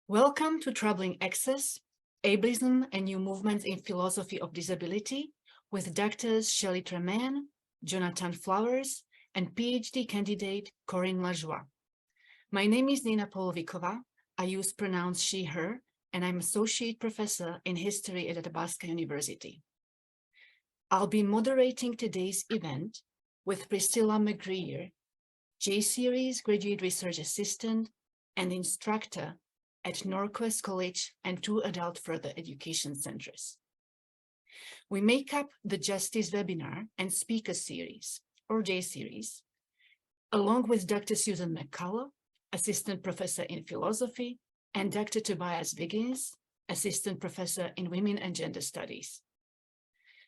Welcome to Troubling Access, Ableism and New Movements in Philosophy of Disability with Doctors Shelley Tremain, Johnathan Flowers, and PhD candidate Corrine Lajoie. My name is Nina Polovikova. I use pronouns she, her, and I'm Associate Professor in History at Athabasca University. I'll be moderating today's event with Priscilla McGreer, J-Series Graduate Research Assistant and Instructor at Norquest College and 2 adult further education centers. We make up the Justice Webinar and Speaker Series, or J-Series, along with Dr. Susan McCullough, Assistant Professor in Philosophy, and Dr. Tobias Wiggins, Assistant Professor in Women and Gender Studies.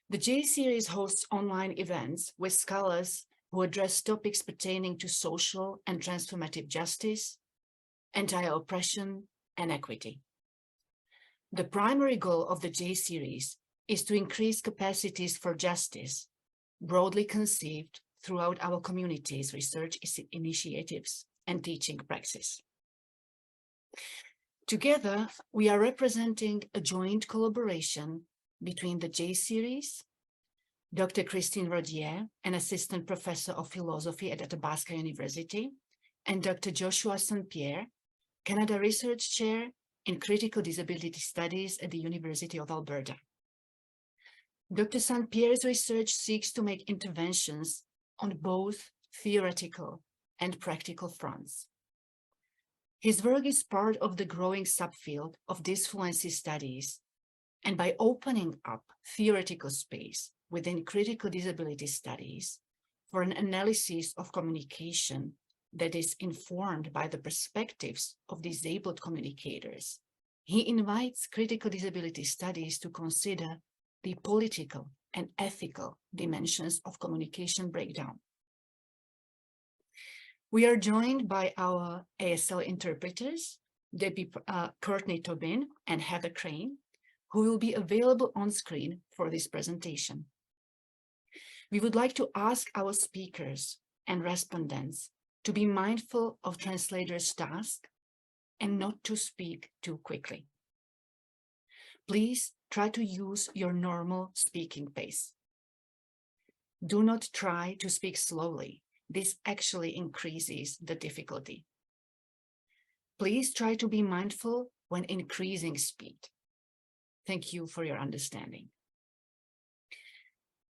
The J-Series hosts online events with scholars who address topics pertaining to social and transformative justice, anti-oppression, and equity. The primary goal of the J-Series is to increase capacities for justice, broadly conceived throughout our community's research initiatives and teaching praxis. Together, we are representing a joint collaboration between the J-Series, Dr. Christine Rodier, an Assistant Professor of Philosophy at Athabasca University, and Dr. Joshua St. Pierre, Canada Research Chair in Critical Disability Studies at the University of Alberta. Dr. St. Pierre's research seeks to make interventions on both theoretical and practical fronts. His work is part of the growing subfield of disfluency studies, and by opening up theoretical space within critical disability studies for an analysis of communication that is informed by the perspectives of disabled communicators, he invites critical disability studies to consider the political and ethical dimensions of communication breakdown. We are joined by our ASL interpreters, Debbie Courtney Tobin and Heather Crane, who will be available on screen for this presentation. We would like to ask our speakers and respondents to be mindful of translators' task and not to speak too quickly. Please try to use your normal speaking pace. Do not try to speak slowly. This actually increases the difficulty. Please try to be mindful when increasing speed. Thank you for your understanding.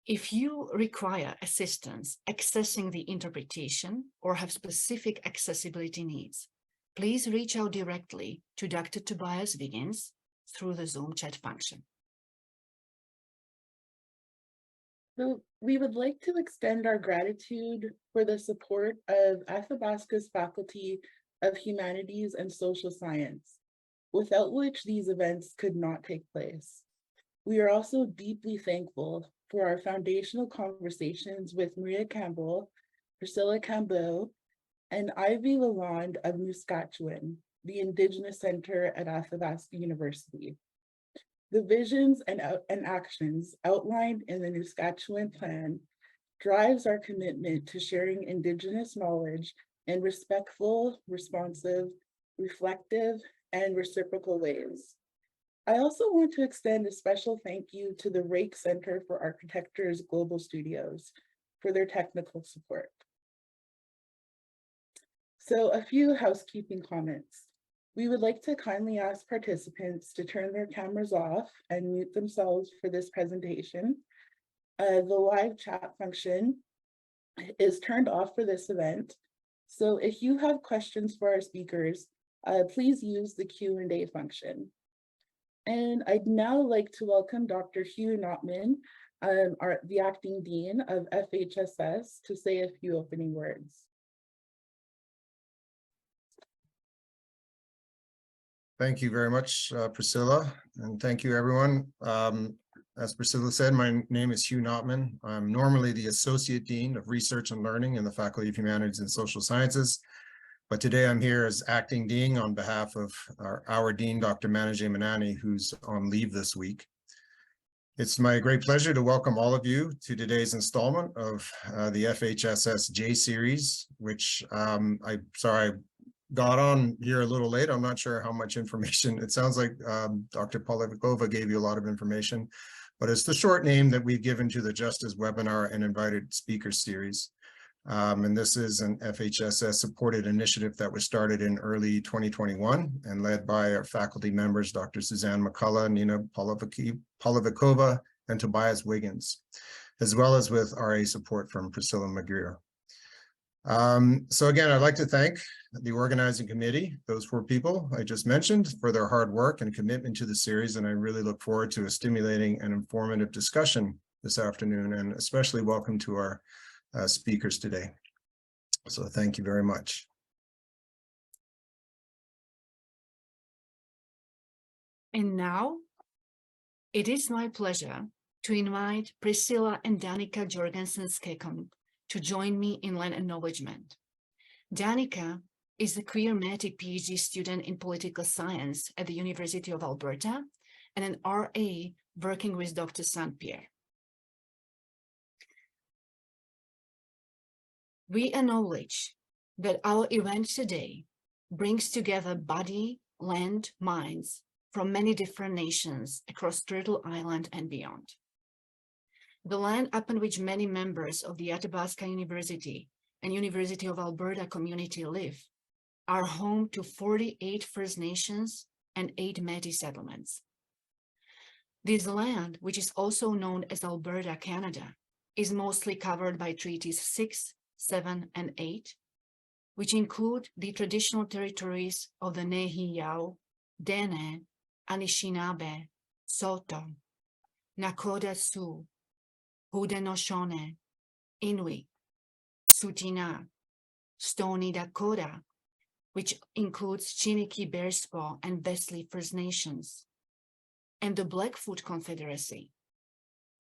If you require assistance accessing the interpretation or have specific accessibility needs, please reach out directly to Dr. Tobias Wiggins through the Zoom chat function. So we would like to extend our gratitude for the support of Athabasca's Faculty of Humanities and Social Science, without which these events could not take place. We are also deeply thankful for our foundational conversations with Maria Campbell, Priscilla Cambeau, and Ivy Lalonde of Saskatchewan, the Indigenous Center at Athabasca University. The visions and actions outlined in the Saskatchewan Plan drives our commitment to sharing Indigenous knowledge in respectful, responsive, reflective, and reciprocal ways. I also want to extend a special thank you to the Rake Center for Architecture's Global Studios for their technical support. So a few housekeeping comments. We would like to kindly ask participants to turn their cameras off and mute themselves for this presentation. The live chat function is turned off for this event. So if you have questions for our speakers, please use the Q&A function. And I'd now like to welcome Dr. Hugh Notman, the Acting Dean of FHSS, to say a few opening words. Thank you very much, Priscilla, and thank you, everyone. As Priscilla said, my name is Hugh Notman. I'm normally the Associate Dean of Research and Learning in the Faculty of Humanities and Social Sciences, but today I'm here as Acting Dean on behalf of our Dean, Dr. Manajay Manani, who's on leave this week. It's my great pleasure to welcome all of you to today's installment of the FHSS J-Series, which got on here a little late. I'm not sure how much information. It sounds like Dr. Polivikova gave you a lot of information, but it's the short name that we've given to the Justice webinar and invited speaker series. And this is an FHSS supported initiative that was started in early 2021 and led by our faculty members, Dr. Suzanne McCullough, Nina Polivikova, and Tobias Wiggins, as well as with RA support from Priscilla Magrier. So again, I'd like to thank the organizing committee, those 4 people I just mentioned, for their hard work and commitment to the series. And I really look forward to a stimulating and informative discussion this afternoon, and especially welcome to our speakers today. So thank you very much. And now, it is my pleasure to invite Priscilla and Danica Jorgensen-Skekon to join me in land acknowledgement. Danica is a queer-matic PhD student in political science at the University of Alberta and an RA working with Dr. St. Pierre. We acknowledge that our event today brings together body, land, minds from many different nations across Turtle Island and beyond. The land upon which many members of the Athabasca University and University of Alberta community live are home to 48 First Nations and 8 Métis settlements. This land, which is also known as Alberta, Canada, is mostly covered by Treaties 6, 7, and 8, which include the traditional territories of the Nehiyaw, Dene, Anishinaabe, Saulteaux, Nakota Sioux, Haudenosaunee, Inuit, Tsuut'ina, Stoney Dakota, which includes Chiniki Bearspaw and Wesley First Nations, and the Blackfoot Confederacy,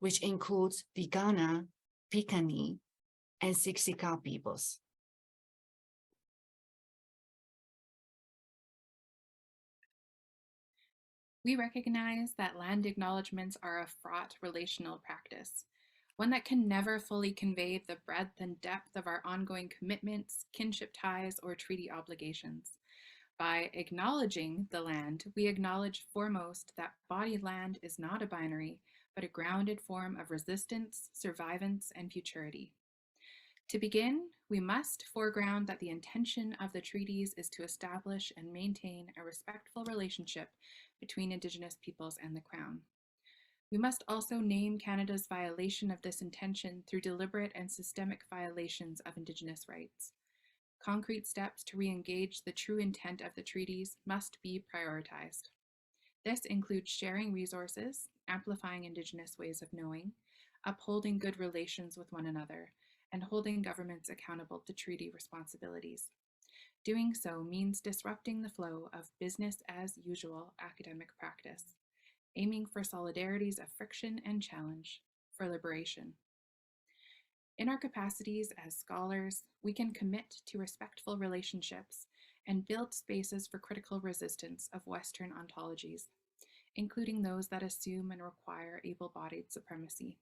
which includes the Kainai, Piikani, and Siksika peoples. We recognize that land acknowledgements are a fraught relational practice, one that can never fully convey the breadth and depth of our ongoing commitments, kinship ties, or treaty obligations. By acknowledging the land, we acknowledge foremost that bodied land is not a binary, but a grounded form of resistance, survivance, and futurity. To begin, we must foreground that the intention of the treaties is to establish and maintain a respectful relationship between Indigenous peoples and the Crown. We must also name Canada's violation of this intention through deliberate and systemic violations of Indigenous rights. Concrete steps to re-engage the true intent of the treaties must be prioritized. This includes sharing resources, amplifying Indigenous ways of knowing, upholding good relations with one another, and holding governments accountable to treaty responsibilities. Doing so means disrupting the flow of business as usual academic practice, aiming for solidarities of friction and challenge, for liberation. In our capacities as scholars, we can commit to respectful relationships and build spaces for critical resistance of Western ontologies, including those that assume and require able-bodied supremacy.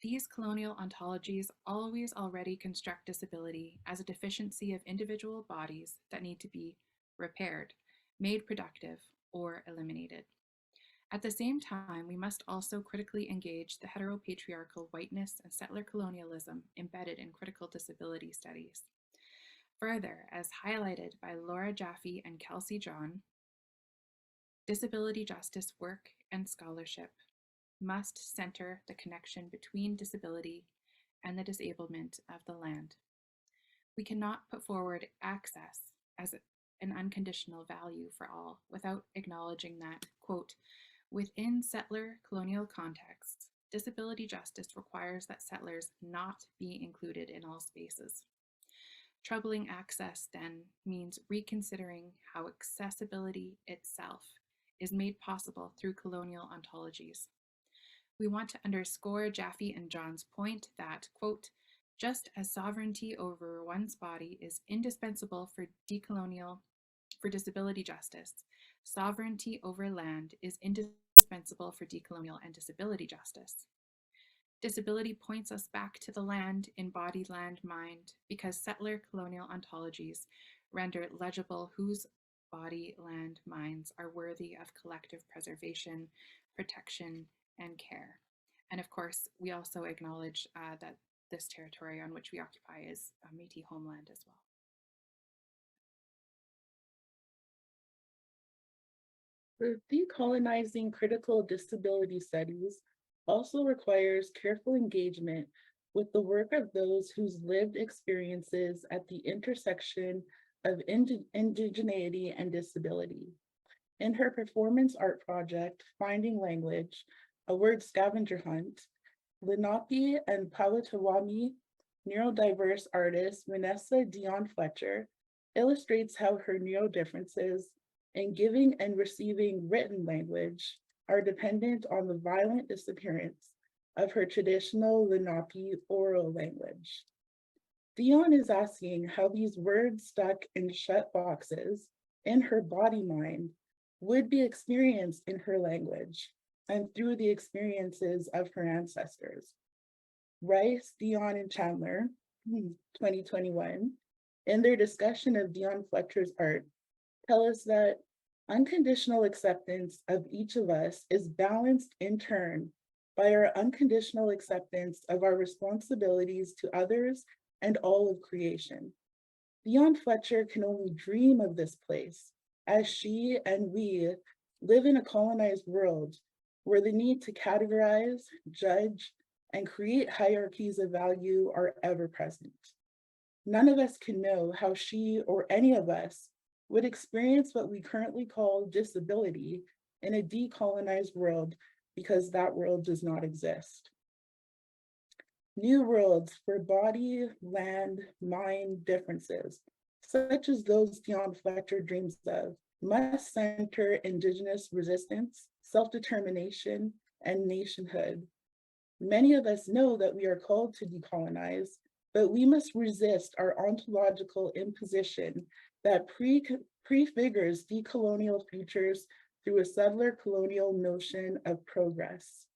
These colonial ontologies always already construct disability as a deficiency of individual bodies that need to be repaired, made productive, or eliminated. At the same time, we must also critically engage the heteropatriarchal whiteness and settler colonialism embedded in critical disability studies. Further, as highlighted by Laura Jaffe and Kelsey John, disability justice work and scholarship must center the connection between disability and the disablement of the land. We cannot put forward access as an unconditional value for all without acknowledging that, quote, within settler colonial contexts, disability justice requires that settlers not be included in all spaces. Troubling access then means reconsidering how accessibility itself is made possible through colonial ontologies. We want to underscore Jaffe and John's point that, quote, just as sovereignty over one's body is indispensable for disability justice, sovereignty over land is indispensable for decolonial and disability justice. Disability points us back to the land, embodied land mind, because settler colonial ontologies render it legible whose body, land, minds are worthy of collective preservation, protection, and care. And of course, we also acknowledge that this territory on which we occupy is a Métis homeland as well. For decolonizing critical disability studies also requires careful engagement with the work of those whose lived experiences at the intersection of indigeneity and disability. In her performance art project, Finding Language, a word scavenger hunt, Lenape and Powetawami neurodiverse artist Vanessa Dion Fletcher illustrates how her neurodifferences in giving and receiving written language are dependent on the violent disappearance of her traditional Lenape oral language. Dion is asking how these words stuck in shut boxes in her body mind would be experienced in her language and through the experiences of her ancestors. Rice, Dion, and Chandler, 2021, in their discussion of Dion Fletcher's art, tell us that unconditional acceptance of each of us is balanced in turn by our unconditional acceptance of our responsibilities to others and all of creation. Dion Fletcher can only dream of this place as she and we live in a colonized world where the need to categorize, judge, and create hierarchies of value are ever present. None of us can know how she or any of us would experience what we currently call disability in a decolonized world because that world does not exist. New worlds for body, land, mind differences, such as those Dion Fletcher dreams of, must center Indigenous resistance, self-determination, and nationhood. Many of us know that we are called to decolonize, but we must resist our ontological imposition that prefigures decolonial futures through a settler colonial notion of progress.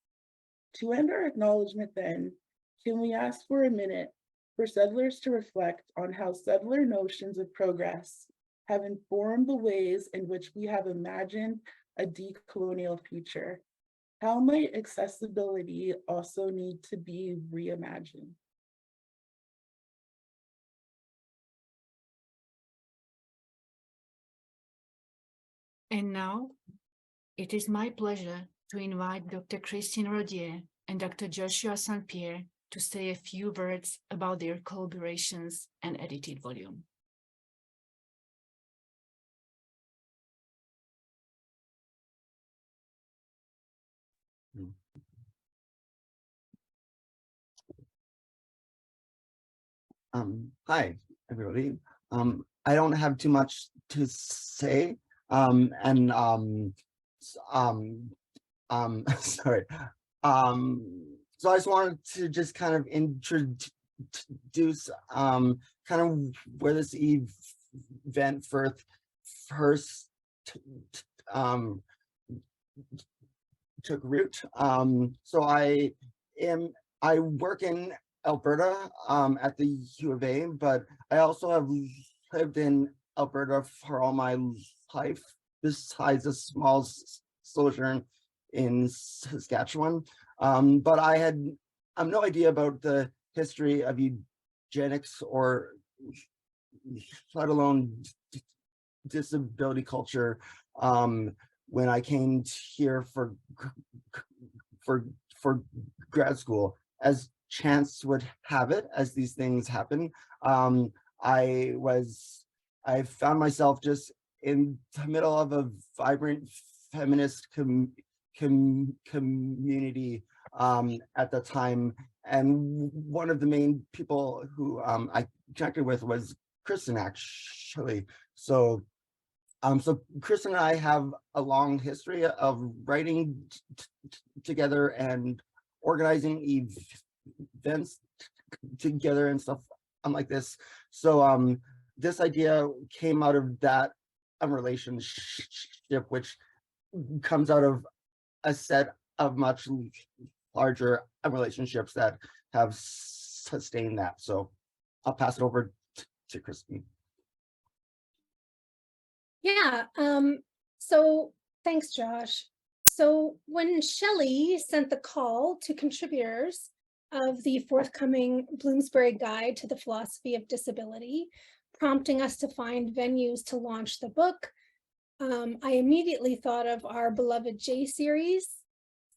To end our acknowledgement then, can we ask for a minute for settlers to reflect on how settler notions of progress have informed the ways in which we have imagined a decolonial future? How might accessibility also need to be reimagined? And now, it is my pleasure to invite Dr. Corrine Lajoie and Dr. Joshua St. Pierre to say a few words about their collaborations and edited volume. Hi, everybody. I don't have too much to say, sorry. So I just wanted to just kind of introduce kind of where this event first took root. So I work in Alberta at the U of A, but I also have lived in Alberta for all my life, besides a small sojourn in Saskatchewan. But I have no idea about the history of eugenics or let alone disability culture when I came here for grad school. As chance would have it, as these things happen, I found myself just in the middle of a vibrant feminist community at the time, and one of the main people who I connected with was Kristen, actually. So Kristen and I have a long history of writing together and organizing events together and stuff like this. So this idea came out of that relationship, which comes out of a set of much larger relationships that have sustained that. So I'll pass it over to Kristen. Yeah, so thanks, Josh. So when Shelley sent the call to contributors of the forthcoming Bloomsbury Guide to the Philosophy of Disability, prompting us to find venues to launch the book, I immediately thought of our beloved J series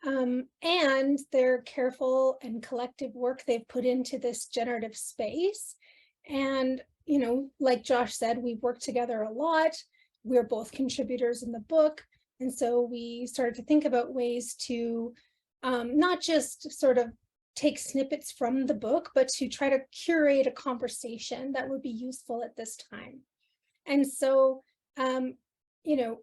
and their careful and collective work they've put into this generative space. And, you know, like Josh said, we've worked together a lot. We're both contributors in the book. And so we started to think about ways to not just sort of take snippets from the book, but to try to curate a conversation that would be useful at this time. And so, you know,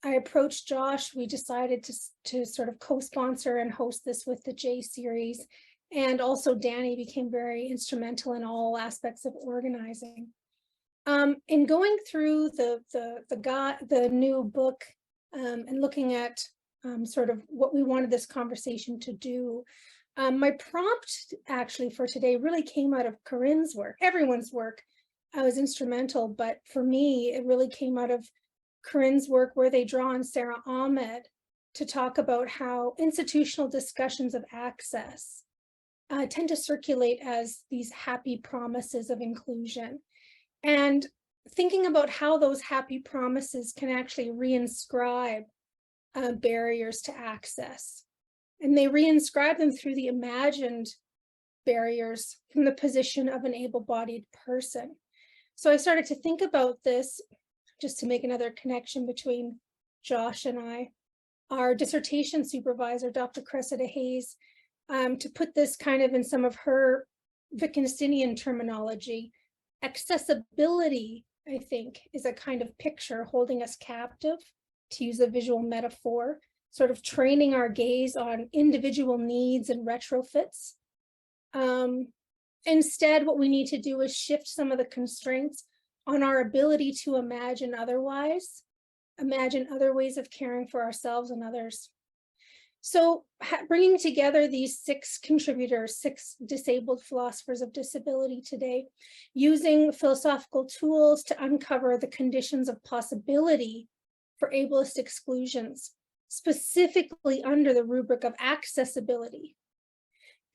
I approached Josh. We decided to sort of co-sponsor and host this with the J series. And also Danny became very instrumental in all aspects of organizing. In going through the new book and looking at sort of what we wanted this conversation to do, my prompt actually for today really came out of Corrine's work. Everyone's work was instrumental, but for me, it really came out of Corrine's work where they draw on Sarah Ahmed to talk about how institutional discussions of access tend to circulate as these happy promises of inclusion. And thinking about how those happy promises can actually reinscribe barriers to access. And they reinscribe them through the imagined barriers from the position of an able-bodied person. So I started to think about this, just to make another connection between Josh and I. Our dissertation supervisor, Dr. Cressida Hayes, to put this kind of in some of her Wittgensteinian terminology, accessibility, I think, is a kind of picture holding us captive, to use a visual metaphor, sort of training our gaze on individual needs and retrofits. Instead, what we need to do is shift some of the constraints on our ability to imagine otherwise, imagine other ways of caring for ourselves and others. So bringing together these 6 contributors, 6 disabled philosophers of disability today, using philosophical tools to uncover the conditions of possibility for ableist exclusions, specifically under the rubric of accessibility.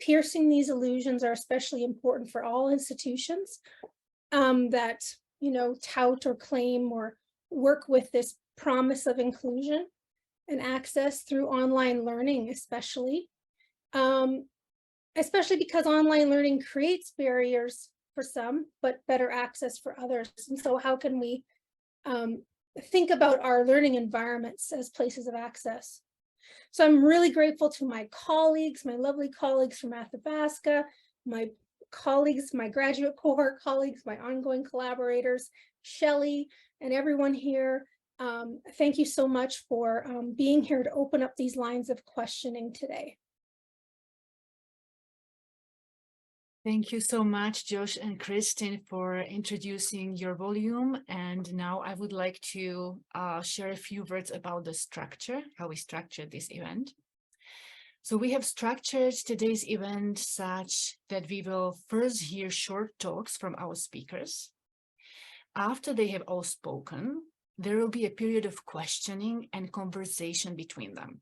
Piercing these illusions are especially important for all institutions that, you know, tout or claim or work with this promise of inclusion and access through online learning, especially because online learning creates barriers for some, but better access for others. And so how can we think about our learning environments as places of access? So I'm really grateful to my colleagues, my lovely colleagues from Athabasca, my colleagues, my graduate cohort colleagues, my ongoing collaborators, Shelley, and everyone here. Thank you so much for being here to open up these lines of questioning today. Thank you so much, Josh and Christine, for introducing your volume. And now I would like to share a few words about the structure, how we structured this event. So we have structured today's event such that we will first hear short talks from our speakers. After they have all spoken, there will be a period of questioning and conversation between them.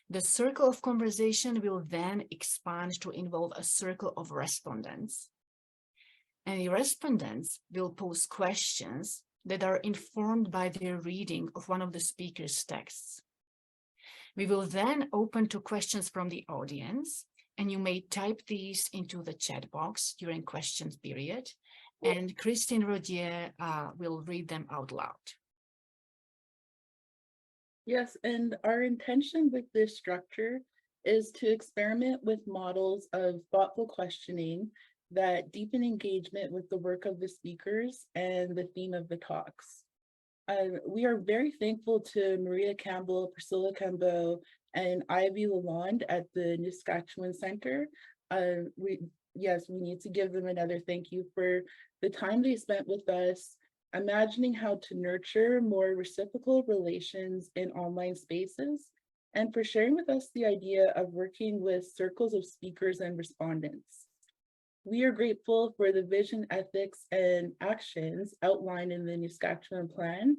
The circle of conversation will then expand to involve a circle of respondents. And the respondents will pose questions that are informed by their reading of one of the speaker's texts. We will then open to questions from the audience, and you may type these into the chat box during questions period, and Corrine Lajoie will read them out loud. Yes, and our intention with this structure is to experiment with models of thoughtful questioning that deepen engagement with the work of the speakers and the theme of the talks. We are very thankful to Maria Campbell, Priscilla Cambeau, and Ivy Lalonde at the Saskatchewan Center. We need to give them another thank you for the time they spent with us, imagining how to nurture more reciprocal relations in online spaces, and for sharing with us the idea of working with circles of speakers and respondents. We are grateful for the vision, ethics, and actions outlined in the New Saskatchewan Plan.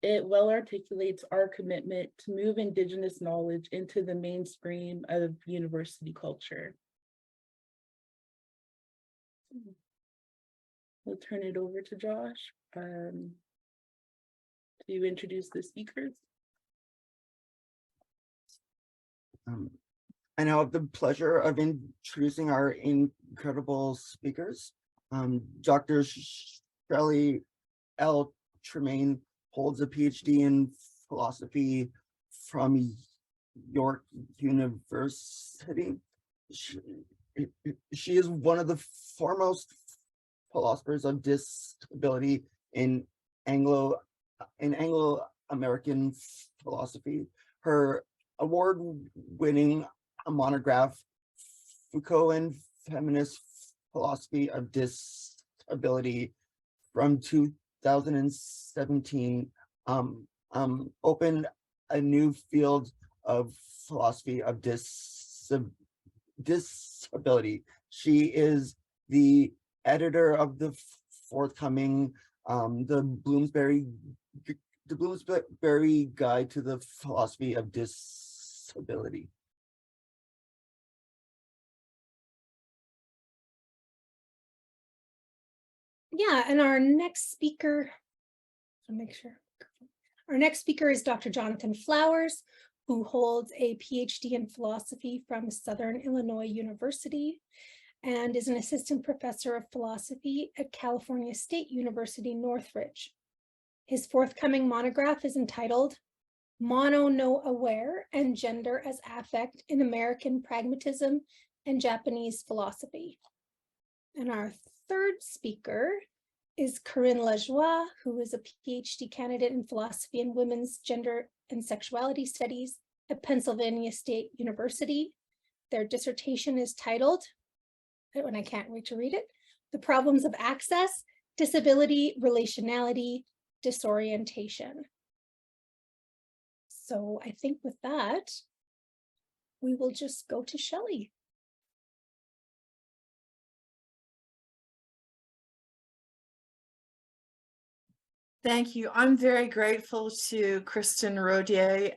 It well articulates our commitment to move Indigenous knowledge into the mainstream of university culture. We'll turn it over to Josh to introduce the speakers. I now have the pleasure of introducing our incredible speakers. Dr. Shelley Tremain holds a PhD in philosophy from York University. She is one of the foremost philosophers of disability in Anglo-American philosophy. Her award-winning monograph, Foucault and Feminist Philosophy of Disability from 2017, opened a new field of philosophy of disability. She is the editor of the forthcoming the Bloomsbury Guide to the Philosophy of Disability. Yeah, and our next speaker, I'll make sure. Our next speaker is Dr. Johnathan Flowers, who holds a PhD in philosophy from Southern Illinois University and is an assistant professor of philosophy at California State University, Northridge. His forthcoming monograph is entitled Mono No Aware and Gender as Affect in American Pragmatism and Japanese Philosophy. And our third speaker is Corrine Lajoie, who is a PhD candidate in philosophy and women's gender and sexuality studies at Pennsylvania State University. Their dissertation is titled, and I can't wait to read it, The Problems of Access, Disability, Relationality, Disorientation. So I think with that, we will just go to Shelley. Thank you. I'm very grateful to Kristen Rodier,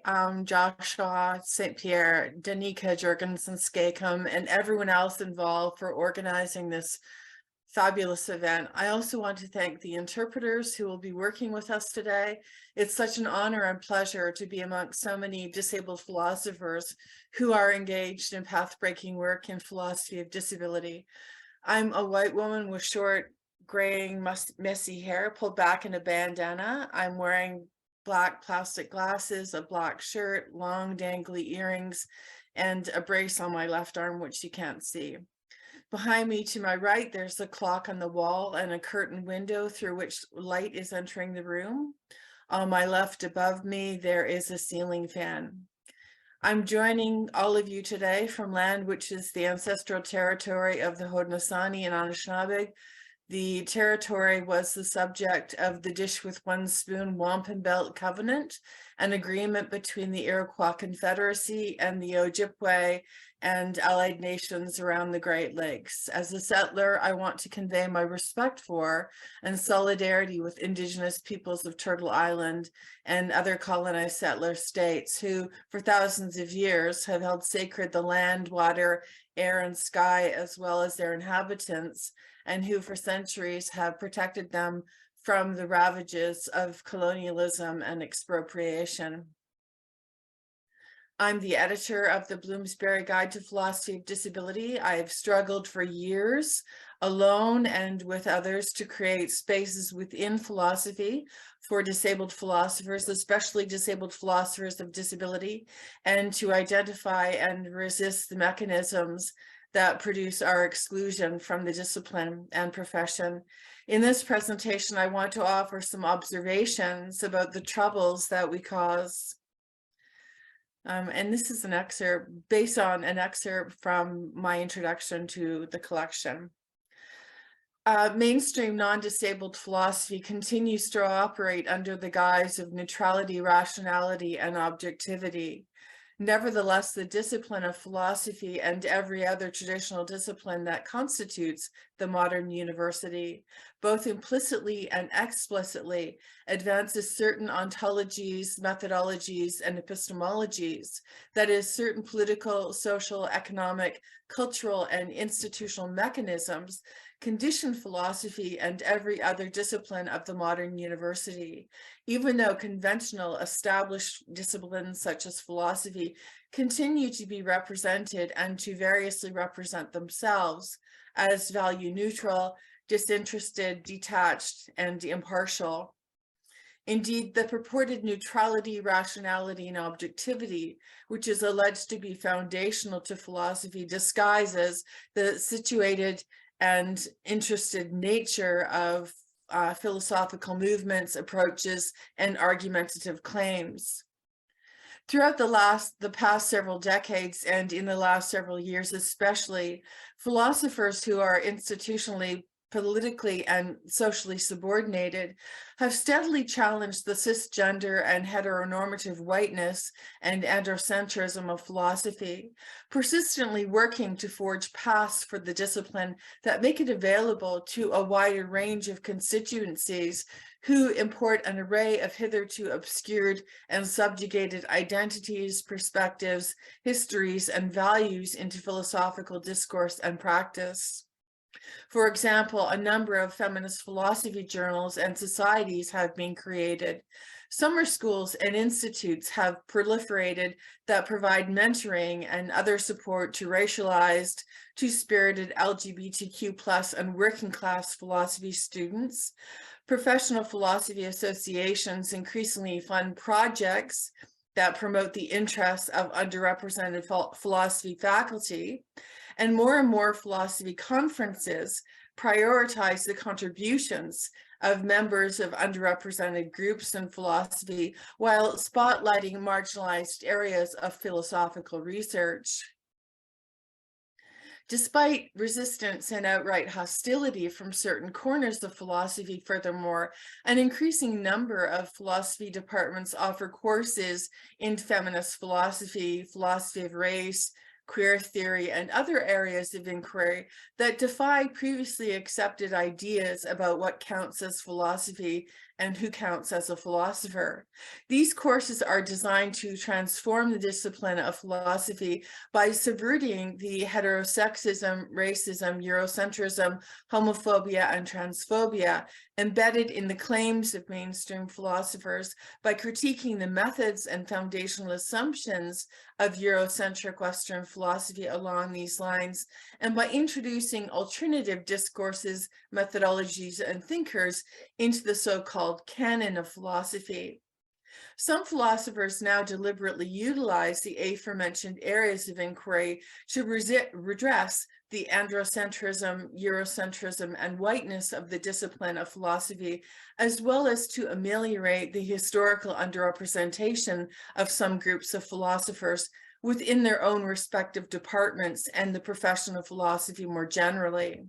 Joshua St. Pierre, Danica Jurgensen-Skakum, and everyone else involved for organizing this fabulous event. I also want to thank the interpreters who will be working with us today. It's such an honor and pleasure to be amongst so many disabled philosophers who are engaged in path-breaking work in philosophy of disability. I'm a white woman with short, graying, messy hair pulled back in a bandana. I'm wearing black plastic glasses, a black shirt, long dangly earrings, and a brace on my left arm, which you can't see. Behind me to my right, there's a clock on the wall and a curtain window through which light is entering the room. On my left above me, there is a ceiling fan. I'm joining all of you today from land which is the ancestral territory of the Haudenosaunee and Anishinaabe. The territory was the subject of the Dish with One Spoon Wampum Belt Covenant, an agreement between the Iroquois Confederacy and the Ojibwe and allied nations around the Great Lakes. As a settler, I want to convey my respect for and solidarity with Indigenous peoples of Turtle Island and other colonized settler states who, for thousands of years, have held sacred the land, water, air, and sky, as well as their inhabitants, and who for centuries have protected them from the ravages of colonialism and expropriation. I'm the editor of the Bloomsbury Guide to Philosophy of Disability. I've struggled for years alone and with others to create spaces within philosophy for disabled philosophers, especially disabled philosophers of disability, and to identify and resist the mechanisms that produce our exclusion from the discipline and profession. In this presentation, I want to offer some observations about the troubles that we cause. And this is an excerpt based on an excerpt from my introduction to the collection. Mainstream non-disabled philosophy continues to operate under the guise of neutrality, rationality, and objectivity. Nevertheless, the discipline of philosophy and every other traditional discipline that constitutes the modern university, both implicitly and explicitly, advances certain ontologies, methodologies, and epistemologies, that is, certain political, social, economic, cultural, and institutional mechanisms condition philosophy and every other discipline of the modern university, even though conventional established disciplines such as philosophy continue to be represented and to variously represent themselves as value neutral, disinterested, detached, and impartial. Indeed, the purported neutrality, rationality, and objectivity, which is alleged to be foundational to philosophy, disguises the situated and interested nature of philosophical movements, approaches, and argumentative claims. Throughout the past several decades, and in the last several years especially, philosophers who are institutionally, politically, and socially subordinated have steadily challenged the cisgender and heteronormative whiteness and androcentrism of philosophy, persistently working to forge paths for the discipline that make it available to a wider range of constituencies who import an array of hitherto obscured and subjugated identities, perspectives, histories, and values into philosophical discourse and practice. For example, a number of feminist philosophy journals and societies have been created. Summer schools and institutes have proliferated that provide mentoring and other support to racialized, two-spirited LGBTQ+ and working class philosophy students. Professional philosophy associations increasingly fund projects that promote the interests of underrepresented philosophy faculty. And more philosophy conferences prioritize the contributions of members of underrepresented groups in philosophy while spotlighting marginalized areas of philosophical research. Despite resistance and outright hostility from certain corners of philosophy, furthermore, an increasing number of philosophy departments offer courses in feminist philosophy, philosophy of race, queer theory, and other areas of inquiry that defy previously accepted ideas about what counts as philosophy and who counts as a philosopher. These courses are designed to transform the discipline of philosophy by subverting the heterosexism, racism, Eurocentrism, homophobia, and transphobia embedded in the claims of mainstream philosophers, by critiquing the methods and foundational assumptions of Eurocentric Western philosophy along these lines, and by introducing alternative discourses, methodologies, and thinkers into the so-called canon of philosophy. Some philosophers now deliberately utilize the aforementioned areas of inquiry to redress the androcentrism, Eurocentrism, and whiteness of the discipline of philosophy, as well as to ameliorate the historical underrepresentation of some groups of philosophers within their own respective departments and the profession of philosophy more generally.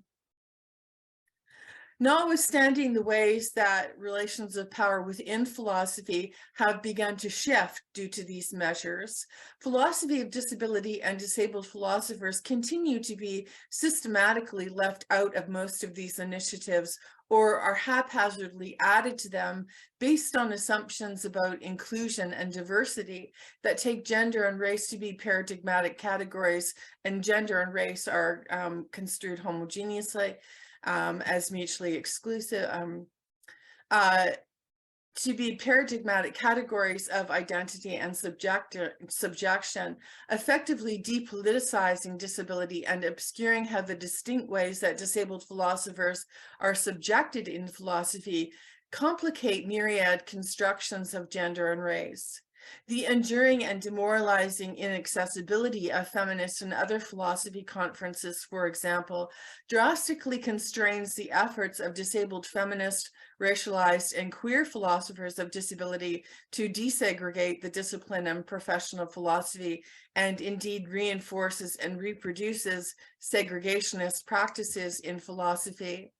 Notwithstanding the ways that relations of power within philosophy have begun to shift due to these measures, philosophy of disability and disabled philosophers continue to be systematically left out of most of these initiatives, or are haphazardly added to them based on assumptions about inclusion and diversity that take gender and race to be paradigmatic categories, and gender and race are construed homogeneously as mutually exclusive, to be paradigmatic categories of identity and subjection, effectively depoliticizing disability and obscuring how the distinct ways that disabled philosophers are subjected in philosophy complicate myriad constructions of gender and race. The enduring and demoralizing inaccessibility of feminist and other philosophy conferences, for example, drastically constrains the efforts of disabled feminist, racialized, and queer philosophers of disability to desegregate the discipline and profession of philosophy, and indeed reinforces and reproduces segregationist practices in philosophy.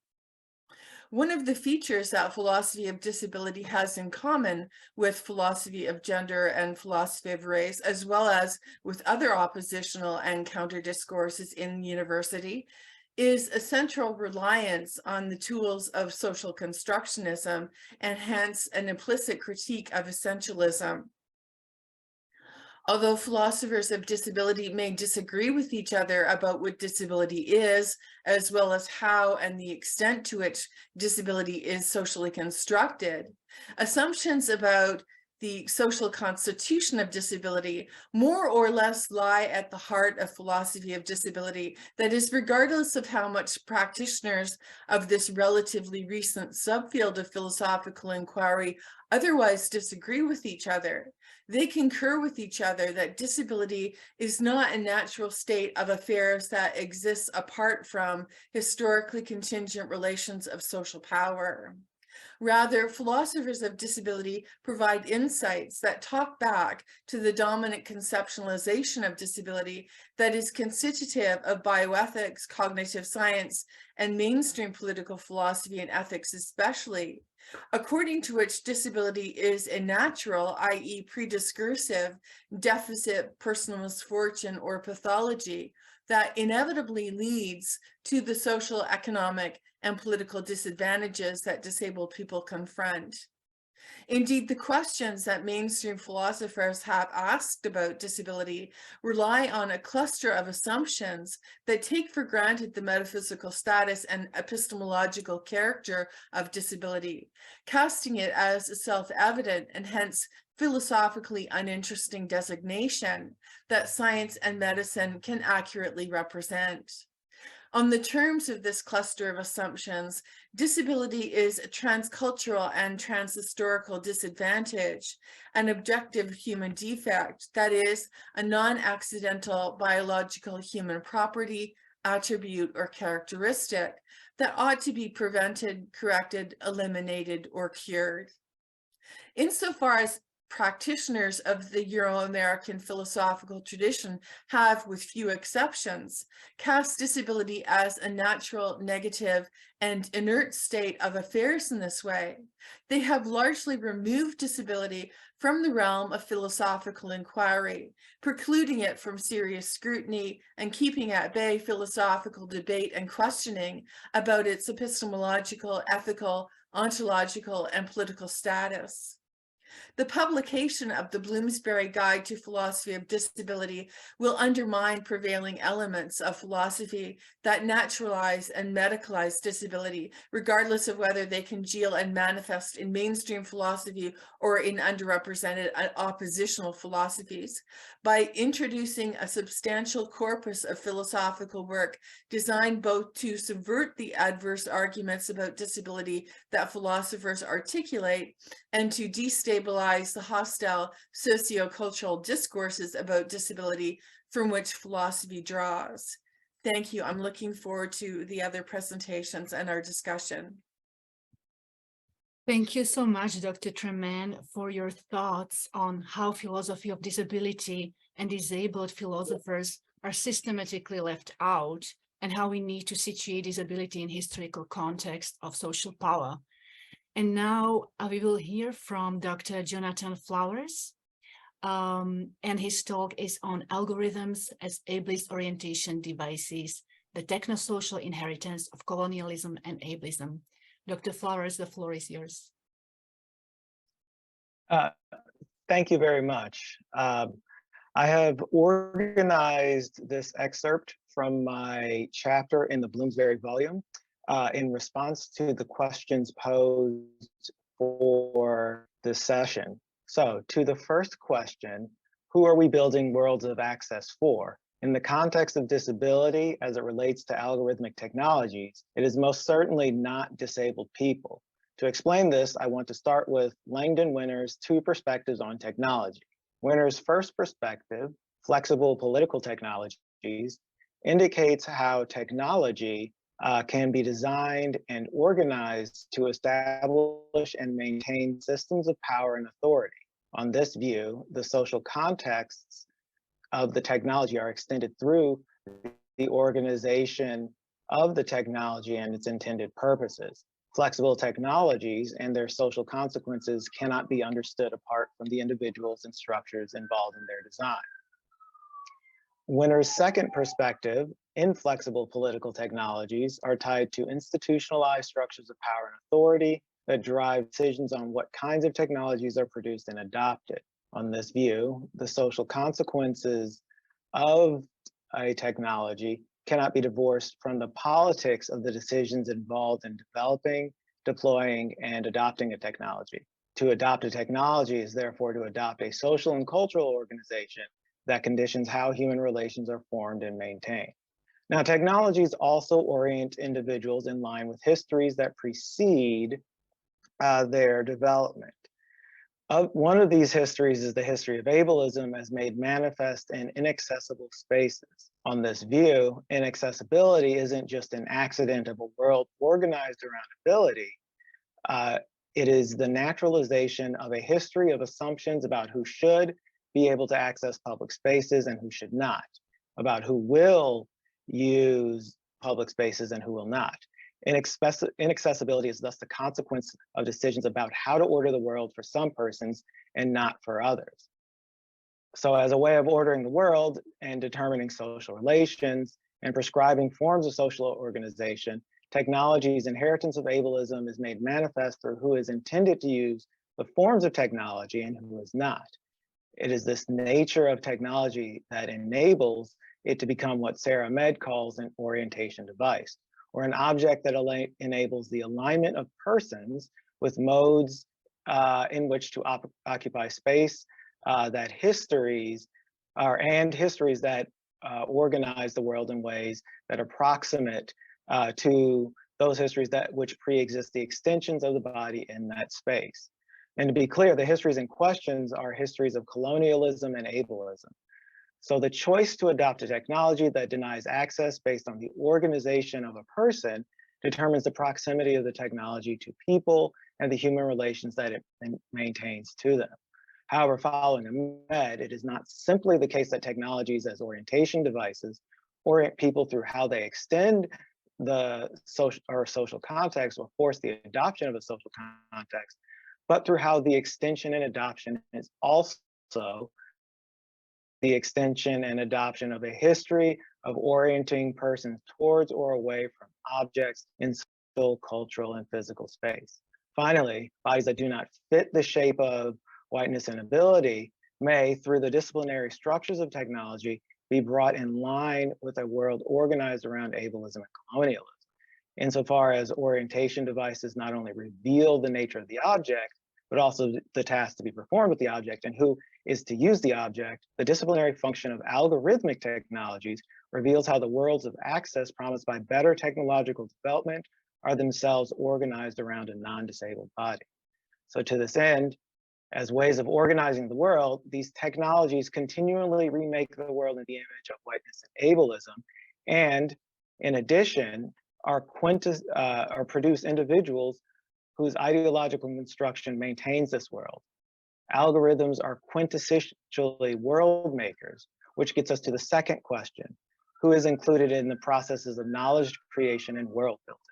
One of the features that philosophy of disability has in common with philosophy of gender and philosophy of race, as well as with other oppositional and counter discourses in university, is a central reliance on the tools of social constructionism and hence an implicit critique of essentialism. Although philosophers of disability may disagree with each other about what disability is, as well as how and the extent to which disability is socially constructed, assumptions about the social constitution of disability more or less lie at the heart of philosophy of disability. That is, regardless of how much practitioners of this relatively recent subfield of philosophical inquiry otherwise disagree with each other, they concur with each other that disability is not a natural state of affairs that exists apart from historically contingent relations of social power. Rather, philosophers of disability provide insights that talk back to the dominant conceptualization of disability that is constitutive of bioethics, cognitive science, and mainstream political philosophy and ethics especially, according to which disability is a natural, i.e. prediscursive, deficit, personal misfortune, or pathology that inevitably leads to the social, economic, and political disadvantages that disabled people confront. Indeed, the questions that mainstream philosophers have asked about disability rely on a cluster of assumptions that take for granted the metaphysical status and epistemological character of disability, casting it as a self-evident and hence philosophically uninteresting designation that science and medicine can accurately represent. On the terms of this cluster of assumptions, disability is a transcultural and transhistorical disadvantage, an objective human defect, that is, a non-accidental biological human property, attribute, or characteristic that ought to be prevented, corrected, eliminated, or cured. Insofar as practitioners of the Euro-American philosophical tradition have, with few exceptions, cast disability as a natural, negative, and inert state of affairs in this way, they have largely removed disability from the realm of philosophical inquiry, precluding it from serious scrutiny and keeping at bay philosophical debate and questioning about its epistemological, ethical, ontological, and political status. The publication of the Bloomsbury Guide to Philosophy of Disability will undermine prevailing elements of philosophy that naturalize and medicalize disability, regardless of whether they congeal and manifest in mainstream philosophy or in underrepresented oppositional philosophies, by introducing a substantial corpus of philosophical work designed both to subvert the adverse arguments about disability that philosophers articulate and to destabilize the hostile socio-cultural discourses about disability from which philosophy draws. Thank you. I'm looking forward to the other presentations and our discussion. Thank you so much, Dr. Tremain, for your thoughts on how philosophy of disability and disabled philosophers are systematically left out and how we need to situate disability in historical context of social power. And now we will hear from Dr. Johnathan Flowers, and his talk is on algorithms as ableist orientation devices, the technosocial inheritance of colonialism and ableism. Dr. Flowers, the floor is yours. Thank you very much. I have organized this excerpt from my chapter in the Bloomsbury volume in response to the questions posed for this session. So to the first question, who are we building worlds of access for? In the context of disability, as it relates to algorithmic technologies, it is most certainly not disabled people. To explain this, I want to start with Langdon Winner's two perspectives on technology. Winner's first perspective, flexible political technologies, indicates how technology can be designed and organized to establish and maintain systems of power and authority. On this view, the social contexts of the technology are extended through the organization of the technology and its intended purposes. Flexible technologies and their social consequences cannot be understood apart from the individuals and structures involved in their design. Winner's second perspective, inflexible political technologies are tied to institutionalized structures of power and authority that drive decisions on what kinds of technologies are produced and adopted. On this view, the social consequences of a technology cannot be divorced from the politics of the decisions involved in developing, deploying, and adopting a technology. To adopt a technology is therefore to adopt a social and cultural organization that conditions how human relations are formed and maintained. Now, technologies also orient individuals in line with histories that precede their development. One of these histories is the history of ableism as made manifest in inaccessible spaces. On this view, inaccessibility isn't just an accident of a world organized around ability. It is the naturalization of a history of assumptions about who should be able to access public spaces and who should not, about who will use public spaces and who will not. Inaccessibility is thus the consequence of decisions about how to order the world for some persons and not for others. So as a way of ordering the world and determining social relations and prescribing forms of social organization, technology's inheritance of ableism is made manifest through who is intended to use the forms of technology and who is not. It is this nature of technology that enables it to become what Sarah Ahmed calls an orientation device, or an object that enables the alignment of persons with modes in which to occupy space, that histories that organize the world in ways that are proximate to those histories which pre-exist the extensions of the body in that space. And to be clear, the histories in questions are histories of colonialism and ableism. So the choice to adopt a technology that denies access based on the organization of a person determines the proximity of the technology to people and the human relations that it maintains to them. However, following Ahmed, it is not simply the case that technologies as orientation devices orient people through how they extend the social context or force the adoption of a social context, but through how the extension and adoption is also the extension and adoption of a history of orienting persons towards or away from objects in social, cultural, and physical space. Finally, bodies that do not fit the shape of whiteness and ability may, through the disciplinary structures of technology, be brought in line with a world organized around ableism and colonialism. Insofar as orientation devices not only reveal the nature of the object, but also the task to be performed with the object and who is to use the object, the disciplinary function of algorithmic technologies reveals how the worlds of access promised by better technological development are themselves organized around a non-disabled body. So to this end, as ways of organizing the world, these technologies continually remake the world in the image of whiteness and ableism, and in addition, are produce individuals whose ideological construction maintains this world. Algorithms are quintessentially world makers, which gets us to the second question: who is included in the processes of knowledge creation and world building?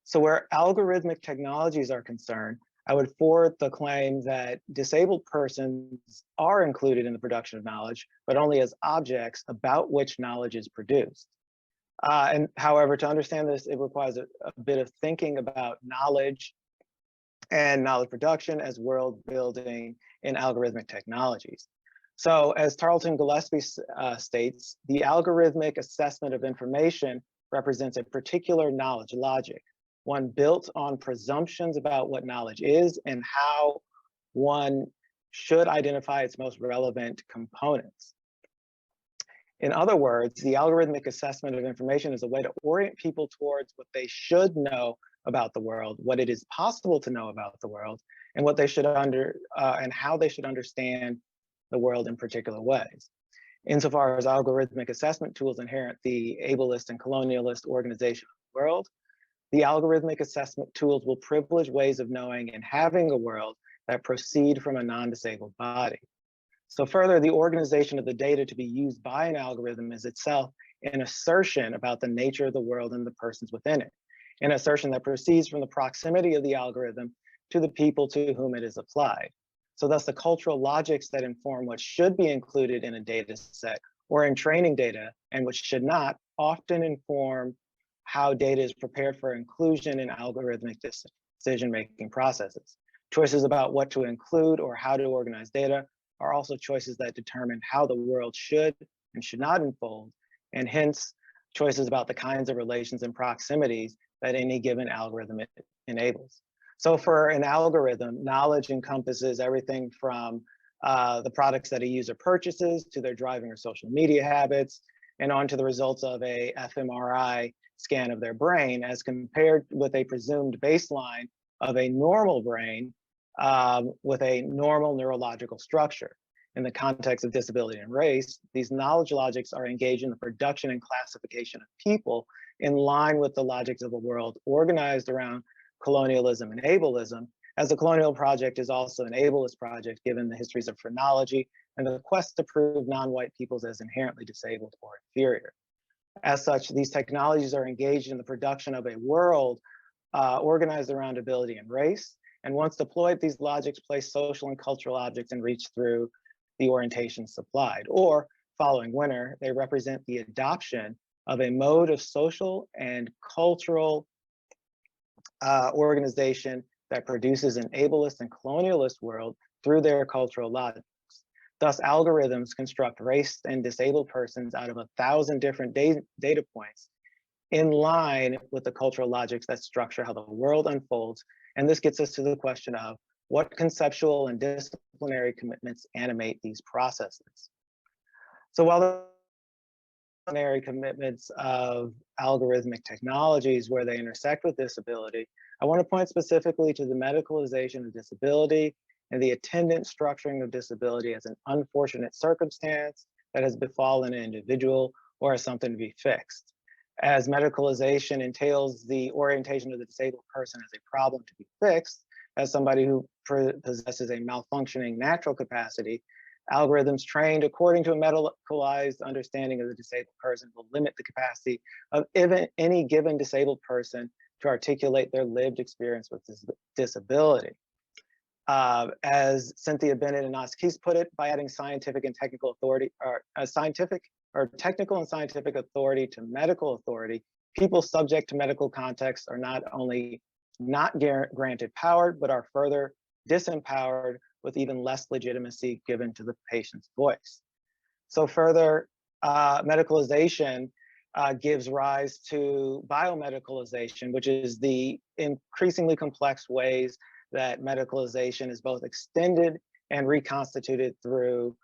So where algorithmic technologies are concerned, I would forward the claim that disabled persons are included in the production of knowledge, but only as objects about which knowledge is produced. And however, to understand this, it requires a bit of thinking about knowledge and knowledge production as world building in algorithmic technologies. So as Tarleton Gillespie states, the algorithmic assessment of information represents a particular knowledge logic, one built on presumptions about what knowledge is and how one should identify its most relevant components. In other words, the algorithmic assessment of information is a way to orient people towards what they should know about the world, what it is possible to know about the world, and what they should and how they should understand the world in particular ways. Insofar as algorithmic assessment tools inherit the ableist and colonialist organization of the world, the algorithmic assessment tools will privilege ways of knowing and having a world that proceed from a non-disabled body. So further, the organization of the data to be used by an algorithm is itself an assertion about the nature of the world and the persons within it. an assertion that proceeds from the proximity of the algorithm to the people to whom it is applied. So thus the cultural logics that inform what should be included in a data set or in training data and which should not often inform how data is prepared for inclusion in algorithmic decision-making processes. Choices about what to include or how to organize data are also choices that determine how the world should and should not unfold, and hence choices about the kinds of relations and proximities that any given algorithm enables. So for an algorithm, knowledge encompasses everything from the products that a user purchases to their driving or social media habits, and on to the results of a fMRI scan of their brain as compared with a presumed baseline of a normal brain with a normal neurological structure. In the context of disability and race, these knowledge logics are engaged in the production and classification of people in line with the logics of a world organized around colonialism and ableism, as the colonial project is also an ableist project given the histories of phrenology and the quest to prove non-white peoples as inherently disabled or inferior. As such, these technologies are engaged in the production of a world organized around ability and race, and once deployed, these logics place social and cultural objects in reach through the orientation supplied, or following winter, they represent the adoption of a mode of social and cultural organization that produces an ableist and colonialist world through their cultural logics. Thus, algorithms construct race and disabled persons out of 1,000 different data points in line with the cultural logics that structure how the world unfolds. And this gets us to the question of what conceptual and disciplinary commitments animate these processes. So while the disciplinary commitments of algorithmic technologies where they intersect with disability, I want to point specifically to the medicalization of disability and the attendant structuring of disability as an unfortunate circumstance that has befallen an individual or as something to be fixed. As medicalization entails the orientation of the disabled person as a problem to be fixed, as somebody who possesses a malfunctioning natural capacity, algorithms trained according to a medicalized understanding of the disabled person will limit the capacity of any given disabled person to articulate their lived experience with disability. As Cynthia Bennett and Os Keys put it, by adding scientific and technical authority, or technical and scientific authority to medical authority, people subject to medical context are not only not granted power, but are further disempowered with even less legitimacy given to the patient's voice. So further, medicalization gives rise to biomedicalization, which is the increasingly complex ways that medicalization is both extended and reconstituted through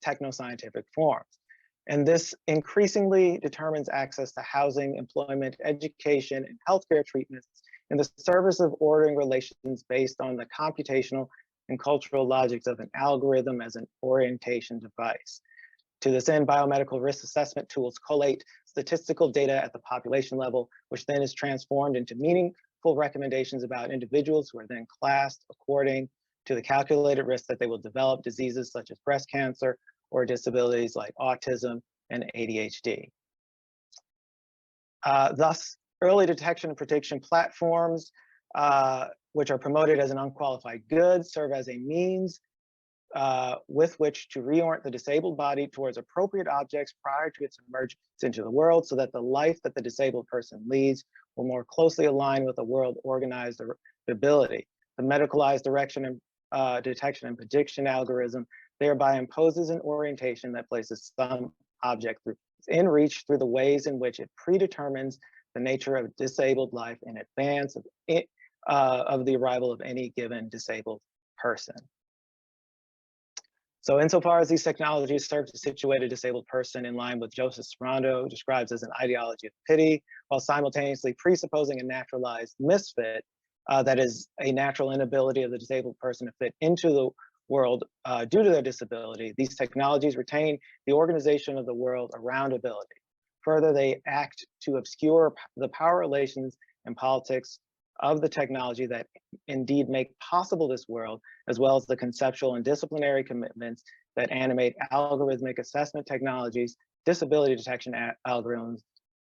technoscientific forms. And this increasingly determines access to housing, employment, education, and healthcare treatments in the service of ordering relations based on the computational and cultural logics of an algorithm as an orientation device. To this end, biomedical risk assessment tools collate statistical data at the population level, which then is transformed into meaningful recommendations about individuals who are then classed according to the calculated risk that they will develop diseases such as breast cancer or disabilities like autism and ADHD. Thus, early detection and prediction platforms, which are promoted as an unqualified good, serve as a means with which to reorient the disabled body towards appropriate objects prior to its emergence into the world, so that the life that the disabled person leads will more closely align with a world organized ability. The medicalized direction and detection and prediction algorithm thereby imposes an orientation that places some object in reach through the ways in which it predetermines the nature of disabled life in advance of the arrival of any given disabled person. So insofar as these technologies serve to situate a disabled person in line with Joseph Sperando describes as an ideology of pity, while simultaneously presupposing a naturalized misfit, that is a natural inability of the disabled person to fit into the world due to their disability, these technologies retain the organization of the world around ability. Further, they act to obscure the power relations and politics of the technology that indeed make possible this world, as well as the conceptual and disciplinary commitments that animate algorithmic assessment technologies, disability detection algorithms,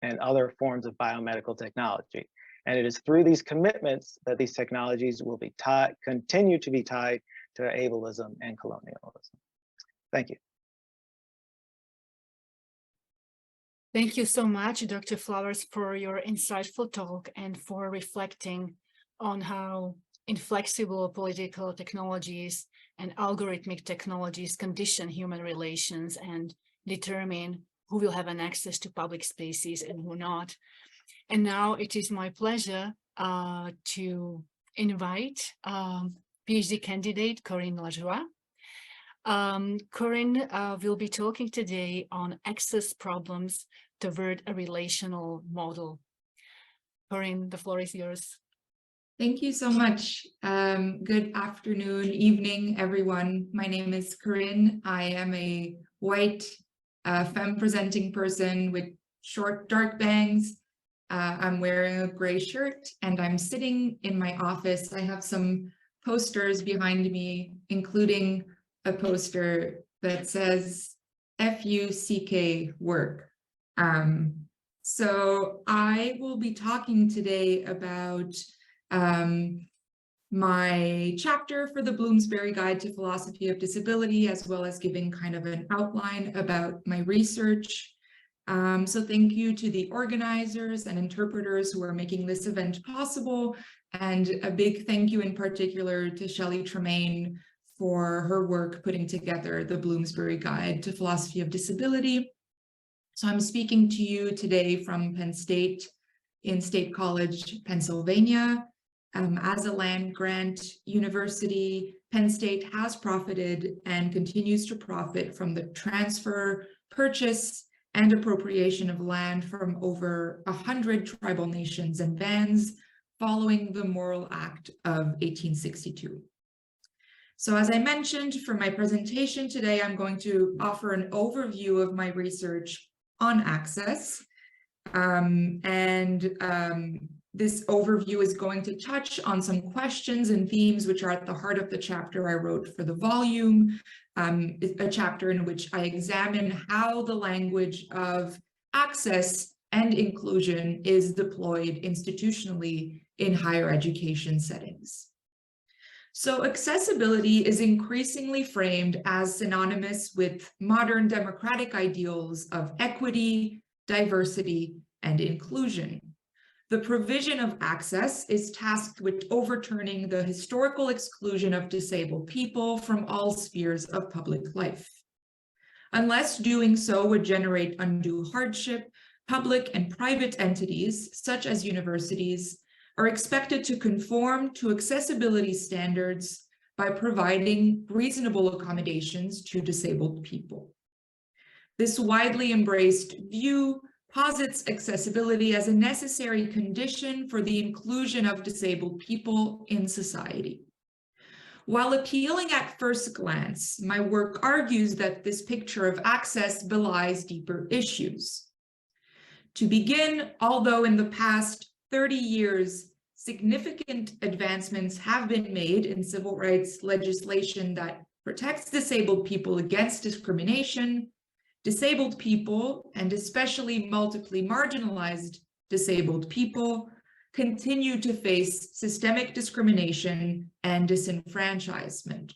and other forms of biomedical technology. And it is through these commitments that these technologies will be continue to be tied to ableism and colonialism. Thank you. Thank you so much, Dr. Flowers, for your insightful talk and for reflecting on how inflexible political technologies and algorithmic technologies condition human relations and determine who will have an access to public spaces and who not. And now it is my pleasure to invite PhD candidate Corrine Lajoie. Corrine will be talking today on access problems toward a relational model. Corrine, the floor is yours. Thank you so much. Good afternoon, evening, everyone. My name is Corrine. I am a white femme-presenting person with short, dark bangs. I'm wearing a gray shirt and I'm sitting in my office. I have some posters behind me, including a poster that says F-U-C-K work. So I will be talking today about my chapter for the Bloomsbury Guide to Philosophy of Disability, as well as giving kind of an outline about my research. So thank you to the organizers and interpreters who are making this event possible, and a big thank you in particular to Shelley Tremain for her work putting together the Bloomsbury Guide to Philosophy of Disability. So I'm speaking to you today from Penn State in State College, Pennsylvania. As a land-grant university, Penn State has profited and continues to profit from the transfer, purchase, and appropriation of land from over 100 tribal nations and bands following the Morrill Act of 1862. So as I mentioned, for my presentation today, I'm going to offer an overview of my research on access. This overview is going to touch on some questions and themes which are at the heart of the chapter I wrote for the volume, a chapter in which I examine how the language of access and inclusion is deployed institutionally in higher education settings. So accessibility is increasingly framed as synonymous with modern democratic ideals of equity, diversity, and inclusion. The provision of access is tasked with overturning the historical exclusion of disabled people from all spheres of public life. Unless doing so would generate undue hardship, public and private entities, such as universities, are expected to conform to accessibility standards by providing reasonable accommodations to disabled people. This widely embraced view posits accessibility as a necessary condition for the inclusion of disabled people in society. While appealing at first glance, my work argues that this picture of access belies deeper issues. To begin, although in the past 30 years, significant advancements have been made in civil rights legislation that protects disabled people against discrimination, disabled people, and especially multiply marginalized disabled people, continue to face systemic discrimination and disenfranchisement.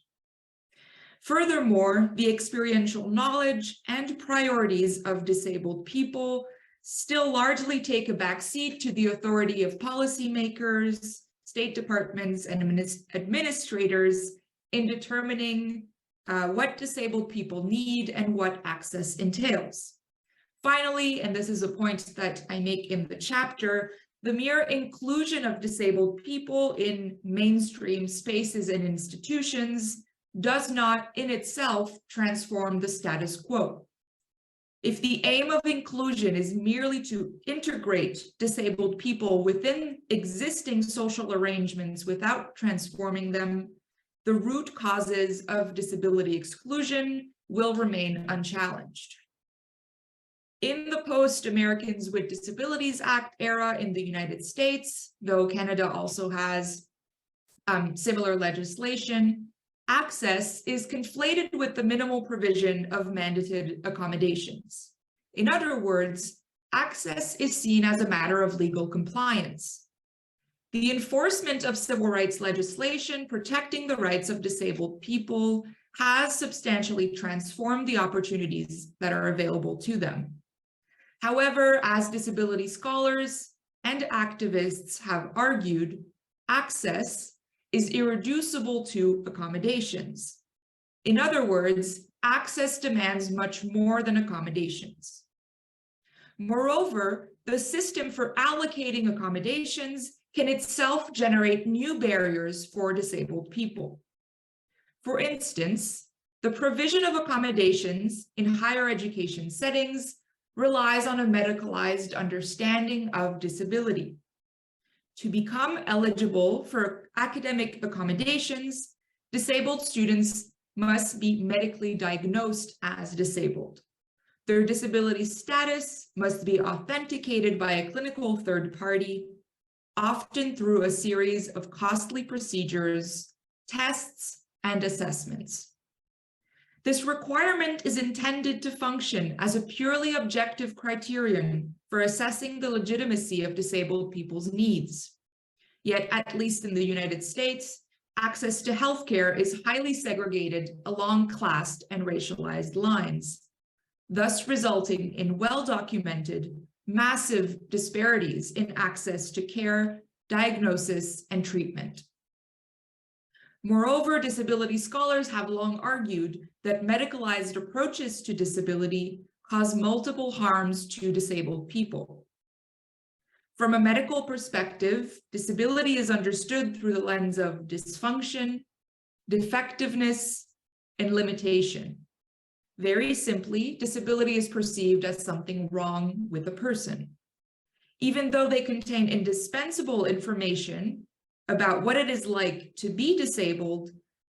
Furthermore, the experiential knowledge and priorities of disabled people still largely take a backseat to the authority of policymakers, state departments, and administrators in determining what disabled people need and what access entails. Finally, and this is a point that I make in the chapter, the mere inclusion of disabled people in mainstream spaces and institutions does not in itself transform the status quo. If the aim of inclusion is merely to integrate disabled people within existing social arrangements without transforming them, the root causes of disability exclusion will remain unchallenged. In the post-Americans with Disabilities Act era in the United States, though Canada also has similar legislation, access is conflated with the minimal provision of mandated accommodations. In other words, access is seen as a matter of legal compliance. The enforcement of civil rights legislation protecting the rights of disabled people has substantially transformed the opportunities that are available to them. However, as disability scholars and activists have argued, access is irreducible to accommodations. In other words, access demands much more than accommodations. Moreover, the system for allocating accommodations can itself generate new barriers for disabled people. For instance, the provision of accommodations in higher education settings relies on a medicalized understanding of disability. To become eligible for academic accommodations, disabled students must be medically diagnosed as disabled. Their disability status must be authenticated by a clinical third party, often through a series of costly procedures, tests, and assessments. This requirement is intended to function as a purely objective criterion for assessing the legitimacy of disabled people's needs. Yet, at least in the United States, access to healthcare is highly segregated along class and racialized lines, thus resulting in well-documented, massive disparities in access to care, diagnosis, and treatment. Moreover, disability scholars have long argued that medicalized approaches to disability cause multiple harms to disabled people. From a medical perspective, disability is understood through the lens of dysfunction, defectiveness, and limitation. Very simply, disability is perceived as something wrong with a person. Even though they contain indispensable information about what it is like to be disabled,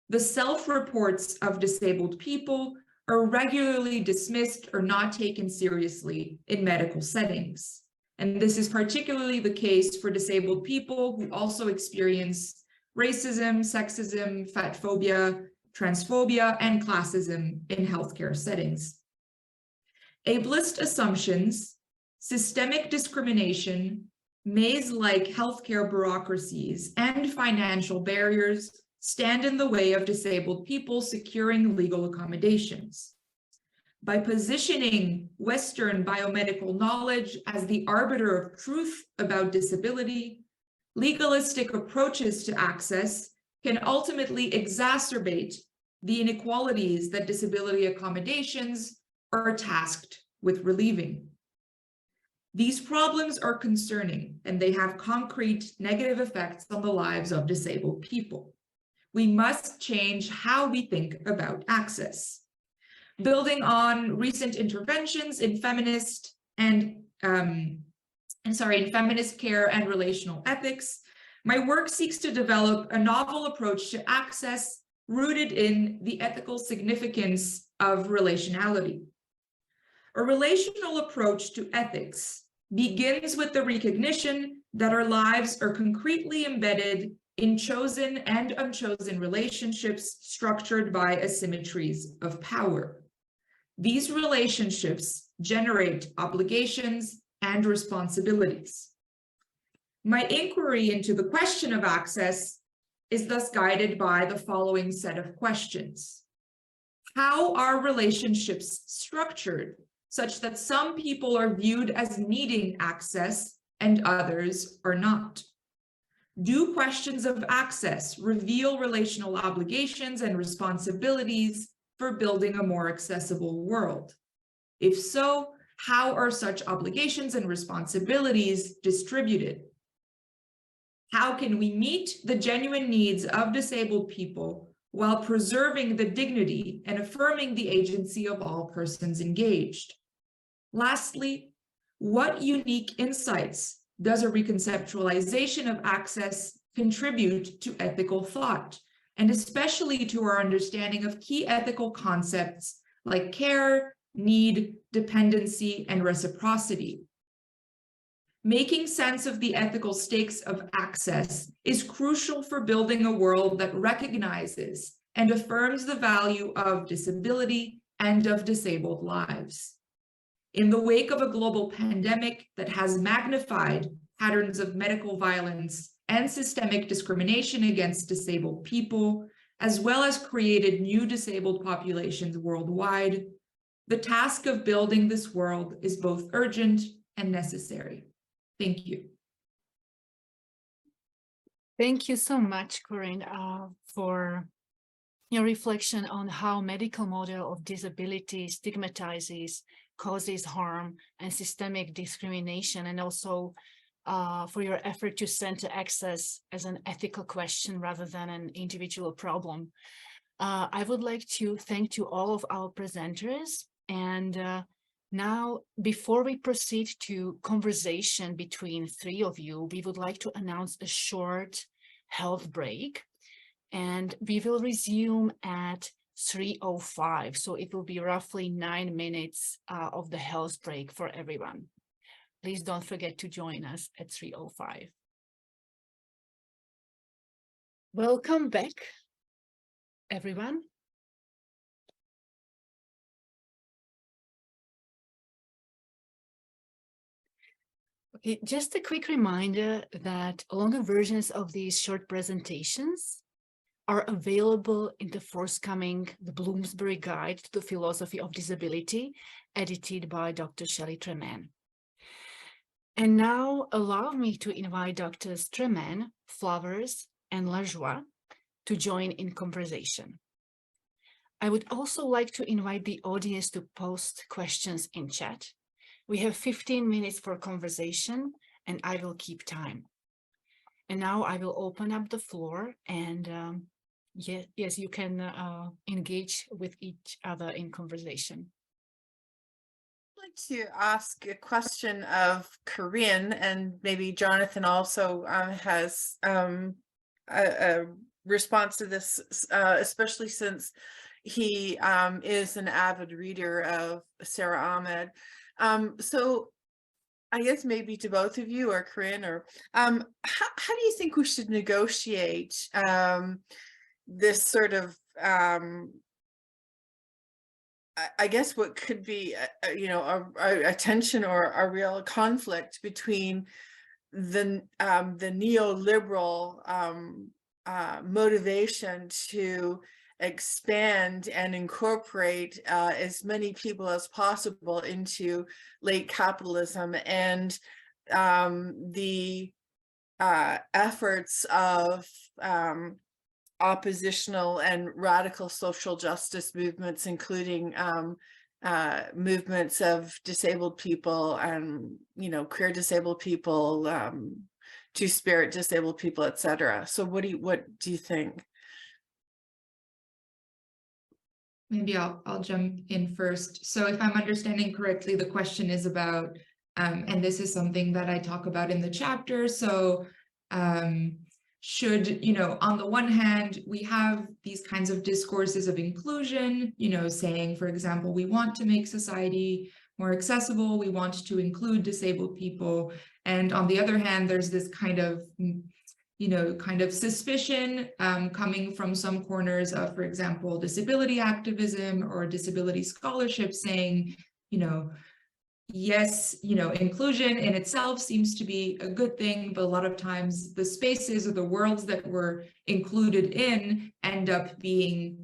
the self-reports of disabled people are regularly dismissed or not taken seriously in medical settings. And this is particularly the case for disabled people who also experience racism, sexism, fat phobia, transphobia, and classism in healthcare settings. Ableist assumptions, systemic discrimination, maze-like healthcare bureaucracies, and financial barriers stand in the way of disabled people securing legal accommodations. By positioning Western biomedical knowledge as the arbiter of truth about disability, legalistic approaches to access can ultimately exacerbate the inequalities that disability accommodations are tasked with relieving. These problems are concerning, and they have concrete negative effects on the lives of disabled people. We must change how we think about access. Building on recent interventions in feminist care and relational ethics, my work seeks to develop a novel approach to access rooted in the ethical significance of relationality. A relational approach to ethics begins with the recognition that our lives are concretely embedded in chosen and unchosen relationships structured by asymmetries of power. These relationships generate obligations and responsibilities. My inquiry into the question of access is thus guided by the following set of questions. How are relationships structured such that some people are viewed as needing access and others are not? Do questions of access reveal relational obligations and responsibilities for building a more accessible world? If so, how are such obligations and responsibilities distributed? How can we meet the genuine needs of disabled people while preserving the dignity and affirming the agency of all persons engaged? Lastly, what unique insights does a reconceptualization of access contribute to ethical thought, and especially to our understanding of key ethical concepts like care, need, dependency, and reciprocity? Making sense of the ethical stakes of access is crucial for building a world that recognizes and affirms the value of disability and of disabled lives. In the wake of a global pandemic that has magnified patterns of medical violence and systemic discrimination against disabled people, as well as created new disabled populations worldwide, the task of building this world is both urgent and necessary. Thank you. Thank you so much, Corrine, for your reflection on how medical model of disability stigmatizes, causes harm, and systemic discrimination, and also for your effort to center access as an ethical question rather than an individual problem. I would like to thank to all of our presenters. And now, before we proceed to conversation between three of you, we would like to announce a short health break. And we will resume at 3:05. So it will be roughly 9 minutes of the health break for everyone. Please don't forget to join us at 3:05. Welcome back, everyone. Okay, just a quick reminder that longer versions of these short presentations are available in the forthcoming The Bloomsbury Guide to the Philosophy of Disability, edited by Dr. Shelley Tremain. And now allow me to invite Drs. Tremain, Flowers, and Lajoie to join in conversation. I would also like to invite the audience to post questions in chat. We have 15 minutes for conversation, and I will keep time. And now I will open up the floor, and yes, you can engage with each other in conversation. I'd like to ask a question of Corrine, and maybe Johnathan also has a response to this, especially since he is an avid reader of Sarah Ahmed. So I guess maybe to both of you, or Corrine, or how do you think we should negotiate this sort of I guess what could be a tension or a real conflict between the neoliberal motivation to expand and incorporate as many people as possible into late capitalism, and the efforts of oppositional and radical social justice movements, including movements of disabled people and queer disabled people, two-spirit disabled people, etc. So what do you think? Maybe I'll jump in first. So if I'm understanding correctly, the question is about, and this is something that I talk about in the chapter. So should, on the one hand, we have these kinds of discourses of inclusion, saying, for example, we want to make society more accessible, we want to include disabled people. And on the other hand, there's this kind of suspicion coming from some corners of, for example, disability activism or disability scholarship saying, yes, inclusion in itself seems to be a good thing, but a lot of times the spaces or the worlds that we're included in end up being,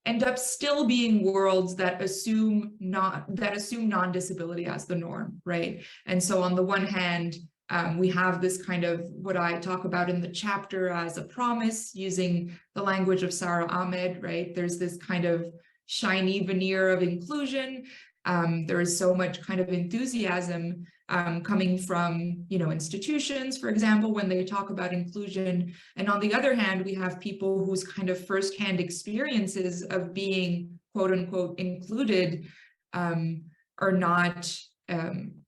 end up still being worlds that assume non-disability as the norm, right? And so on the one hand, we have this kind of what I talk about in the chapter as a promise, using the language of Sarah Ahmed, right? There's this kind of shiny veneer of inclusion. There is so much kind of enthusiasm coming from, institutions, for example, when they talk about inclusion. And on the other hand, we have people whose kind of firsthand experiences of being, quote unquote, included are not,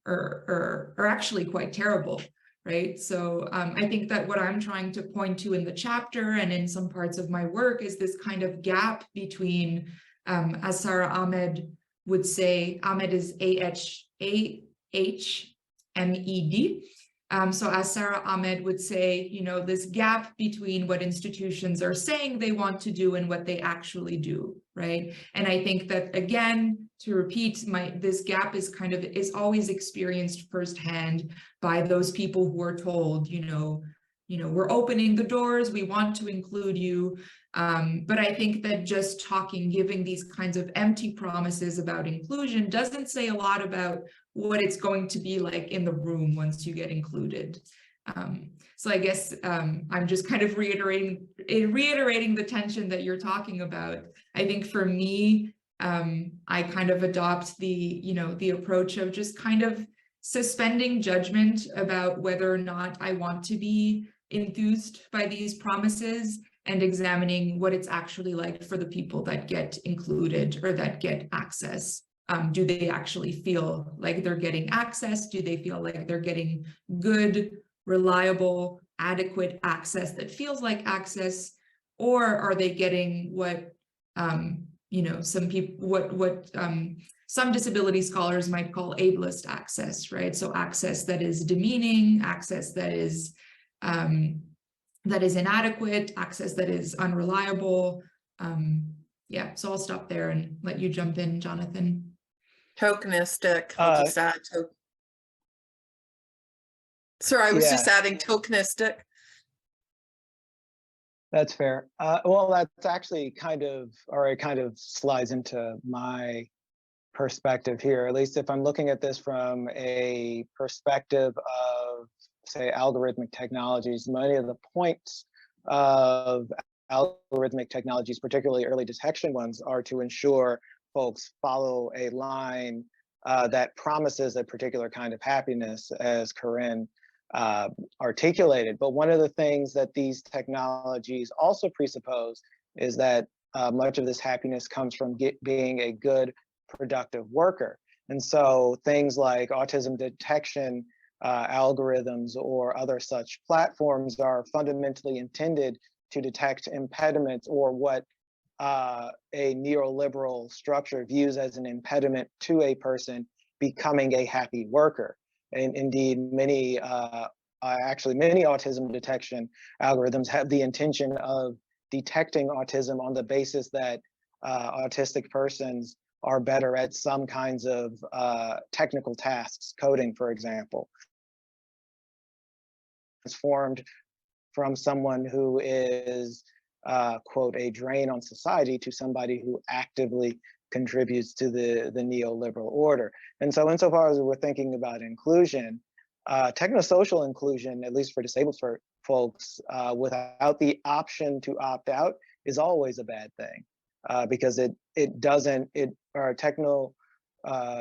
are actually quite terrible, right? So I think that what I'm trying to point to in the chapter and in some parts of my work is this kind of gap between, as Sarah Ahmed would say, Ahmed is A-H-M-E-D. So as Sarah Ahmed would say, this gap between what institutions are saying they want to do and what they actually do, right? And I think that, again, to repeat, this gap is always experienced firsthand by those people who are told, we're opening the doors, we want to include you. But I think that just giving these kinds of empty promises about inclusion doesn't say a lot about what it's going to be like in the room once you get included. So I guess I'm just kind of reiterating the tension that you're talking about. I think for me, I kind of adopt the approach of just kind of suspending judgment about whether or not I want to be enthused by these promises and examining what it's actually like for the people that get included or that get access. Do they actually feel like they're getting access? Do they feel like they're getting good, reliable, adequate access that feels like access? Or are they getting what some people, some disability scholars might call ableist access, right? So access that is demeaning, access that is inadequate, access that is unreliable. Yeah, so I'll stop there and let you jump in, Johnathan. Tokenistic. I'll just add Sorry, I was just adding tokenistic. That's fair. Well, that's actually it kind of slides into my perspective here, at least if I'm looking at this from a perspective of, say, algorithmic technologies. Many of the points of algorithmic technologies, particularly early detection ones, are to ensure folks follow a line that promises a particular kind of happiness, as Corrine articulated. But one of the things that these technologies also presuppose is that much of this happiness comes from being a good, productive worker. And so things like autism detection algorithms or other such platforms are fundamentally intended to detect impediments, or what a neoliberal structure views as an impediment to a person becoming a happy worker. And indeed, many autism detection algorithms have the intention of detecting autism on the basis that autistic persons are better at some kinds of technical tasks, coding, for example. It's formed from someone who is, quote, a drain on society to somebody who actively contributes to the neoliberal order. And so insofar as we're thinking about inclusion, technosocial inclusion, at least for disabled folks, without the option to opt out is always a bad thing, because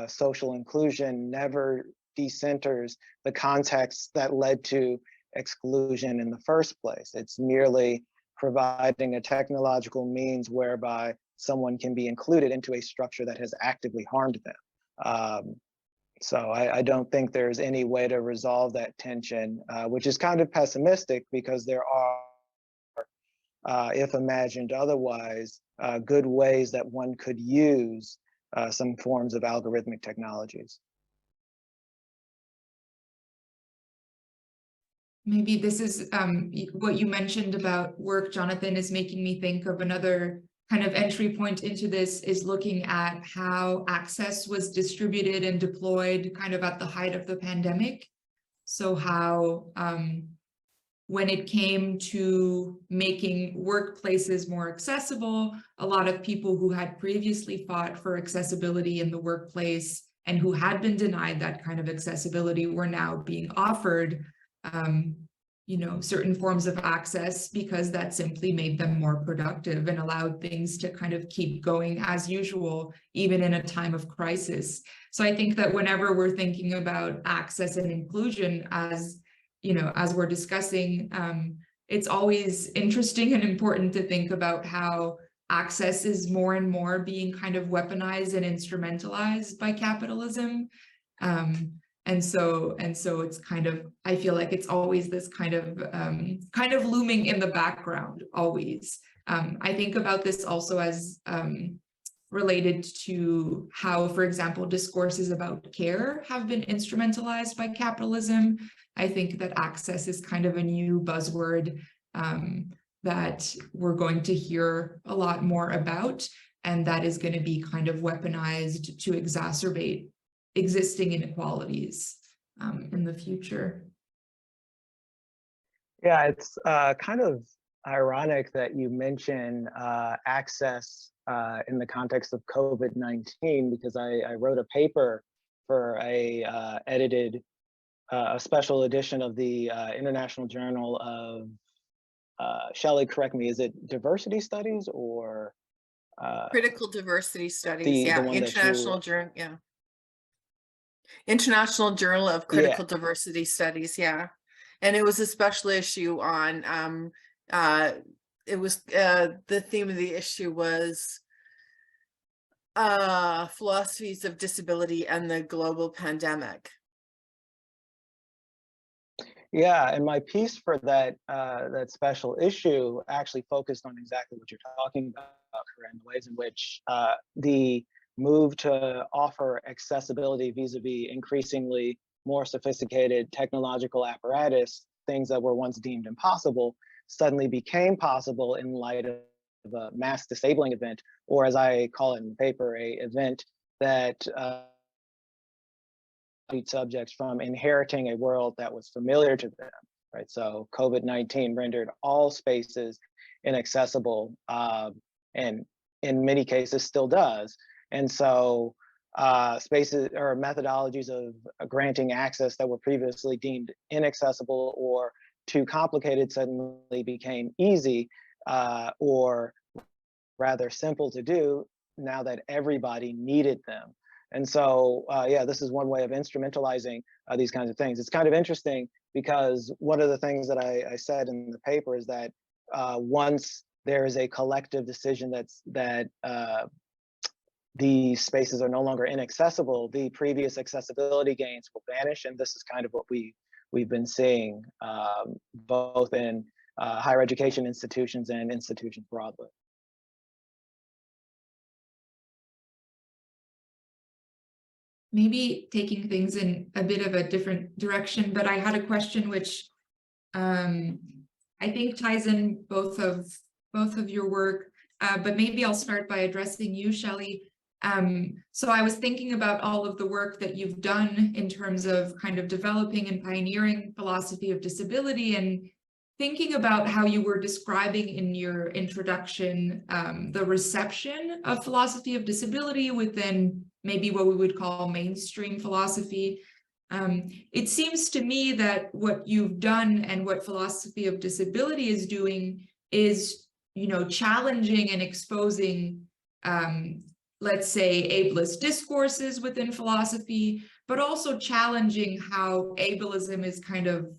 social inclusion never decenters the context that led to exclusion in the first place. It's merely providing a technological means whereby someone can be included into a structure that has actively harmed them. So I don't think there's any way to resolve that tension, which is kind of pessimistic, because there are, if imagined otherwise, good ways that one could use some forms of algorithmic technologies. Maybe this is what you mentioned about work, Johnathan, is making me think of another kind of entry point into this, is looking at how access was distributed and deployed kind of at the height of the pandemic. So how when it came to making workplaces more accessible, a lot of people who had previously fought for accessibility in the workplace and who had been denied that kind of accessibility were now being offered certain forms of access, because that simply made them more productive and allowed things to kind of keep going as usual, even in a time of crisis. So I think that whenever we're thinking about access and inclusion, as we're discussing, it's always interesting and important to think about how access is more and more being kind of weaponized and instrumentalized by capitalism. And so it's kind of, I feel like it's always this kind of looming in the background always. I think about this also as related to how, for example, discourses about care have been instrumentalized by capitalism. I think that access is kind of a new buzzword that we're going to hear a lot more about. and that is going to be kind of weaponized to exacerbate existing inequalities in the future. Yeah, it's kind of ironic that you mention access in the context of COVID-19, because I wrote a paper for a edited, a special edition of the International Journal of, Shelley, correct me, is it diversity studies or? Critical diversity studies, the yeah, one that International you, Journal, yeah. International Journal of yeah, Critical Diversity Studies, yeah. And it was a special issue on, it was, the theme of the issue was philosophies of disability and the global pandemic. yeah, and my piece for that that special issue actually focused on exactly what you're talking about, Corrine, the ways in which the move to offer accessibility vis-a-vis increasingly more sophisticated technological apparatus, things that were once deemed impossible, suddenly became possible in light of a mass disabling event, or as I call it in the paper, a event that subjects from inheriting a world that was familiar to them, right? So COVID-19 rendered all spaces inaccessible, and in many cases still does. And so spaces or methodologies of granting access that were previously deemed inaccessible or too complicated suddenly became easy, or rather simple to do now that everybody needed them. And so, yeah, this is one way of instrumentalizing these kinds of things. It's kind of interesting because one of the things that I said in the paper is that once there is a collective decision that these spaces are no longer inaccessible, the previous accessibility gains will vanish. And this is kind of what we've been seeing both in higher education institutions and institutions broadly. Maybe taking things in a bit of a different direction, but I had a question which I think ties in both of your work, but maybe I'll start by addressing you, Shelley. So I was thinking about all of the work that you've done in terms of kind of developing and pioneering philosophy of disability, and thinking about how you were describing in your introduction the reception of philosophy of disability within maybe what we would call mainstream philosophy. It seems to me that what you've done and what philosophy of disability is doing is, challenging and exposing, let's say, ableist discourses within philosophy, but also challenging how ableism is kind of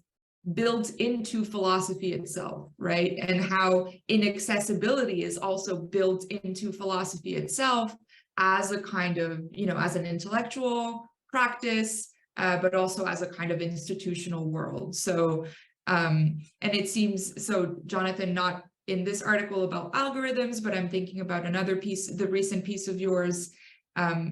built into philosophy itself, right? And how inaccessibility is also built into philosophy itself as a kind of, as an intellectual practice, but also as a kind of institutional world. So, and it seems, so Johnathan, not in this article about algorithms, but I'm thinking about another piece, the recent piece of yours,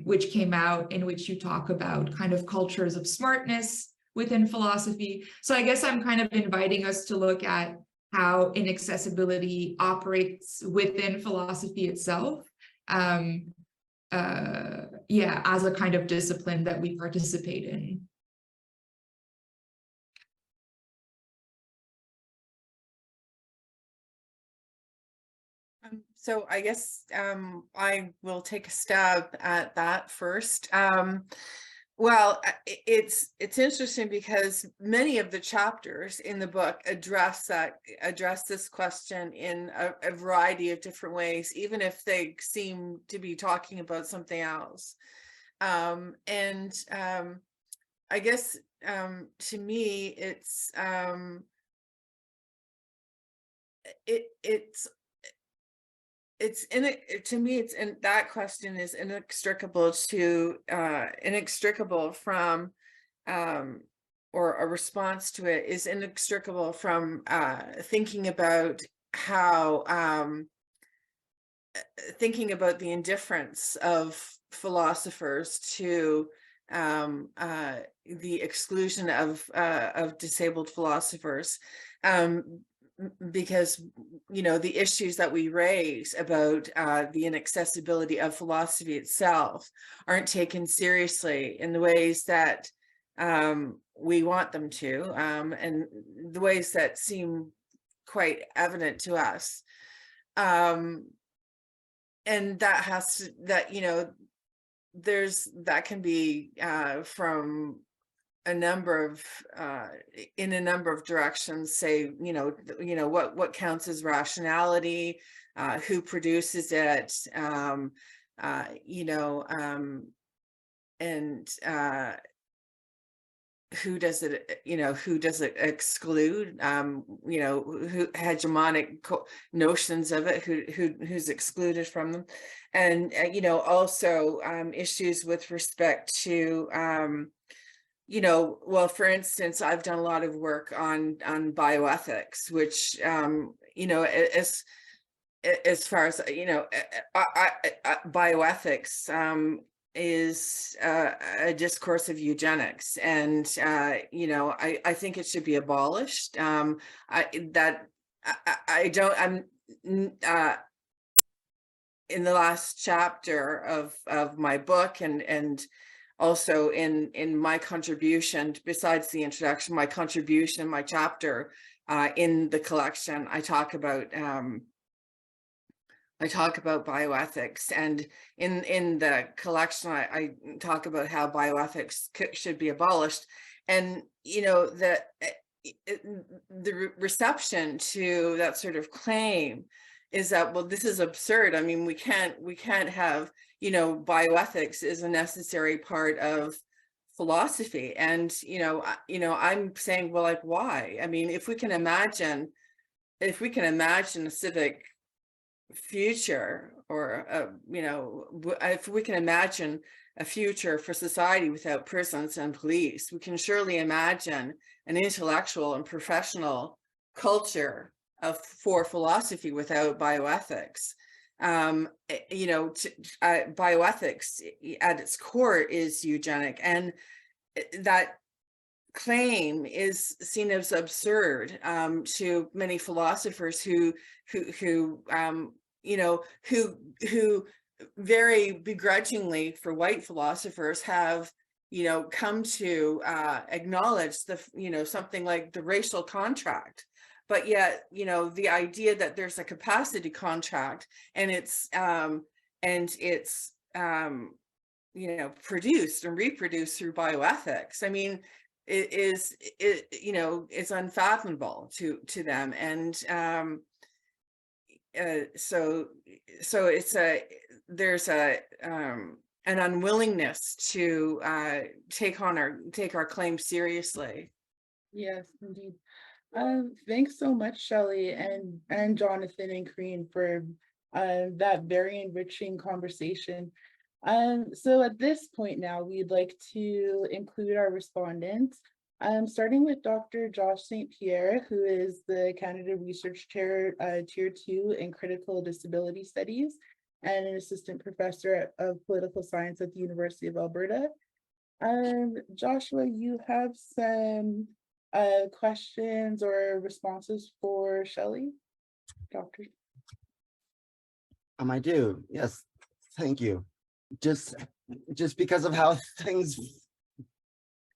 which came out, in which you talk about kind of cultures of smartness within philosophy. So I guess I'm kind of inviting us to look at how inaccessibility operates within philosophy itself. Yeah, as a kind of discipline that we participate in. So I guess I will take a stab at that first. Well, it's interesting because many of the chapters in the book address this question in a variety of different ways, even if they seem to be talking about something else. And I guess to me, it's to me, it's in that question is inextricable from or a response to it is inextricable from thinking about how thinking about the indifference of philosophers to the exclusion of disabled philosophers. because, you know, the issues that we raise about the inaccessibility of philosophy itself aren't taken seriously in the ways that we want them to, and the ways that seem quite evident to us. And that has to, that, you know, that can be from a number of in a number of directions. Say, you know what counts as rationality, who produces it, you know, and who does it, you know, who does it exclude, you know, who hegemonic notions of it, who's excluded from them, and you know, also issues with respect to you know, well, for instance, I've done a lot of work on bioethics, which you know, as far as you know, bioethics is a discourse of eugenics, and you know, I think it should be abolished. I don't. I'm in the last chapter of my book, and also in my contribution, besides the introduction, my contribution, my chapter in the collection, I talk about bioethics, and in the collection, I talk about how bioethics should be abolished. And you know, the reception to that sort of claim is that, well, this is absurd. I mean, we can't have, you know, bioethics is a necessary part of philosophy. And you know, I'm saying, well, like, why? I mean, if we can imagine a civic future, or you know, if we can imagine a future for society without prisons and police, we can surely imagine an intellectual and professional culture for philosophy without bioethics. You know, bioethics at its core is eugenic, and that claim is seen as absurd to many philosophers who you know, who very begrudgingly for white philosophers have, you know, come to acknowledge the, you know, something like the racial contract. But yet, you know, the idea that there's a capacity contract, and it's you know, produced and reproduced through bioethics. I mean, it you know, it's unfathomable to them. And so it's there's an unwillingness to take our claim seriously. Yes, indeed. Thanks so much, Shelley and Johnathan and Corrine, for that very enriching conversation. So at this point now, we'd like to include our respondents, starting with Dr. Josh St. Pierre, who is the Canada Research Chair, Tier 2 in Critical Disability Studies, and an Assistant Professor of Political Science at the University of Alberta. Joshua, you have some questions or responses for Shelley? Doctor? I do, yes, thank you. Just because of how things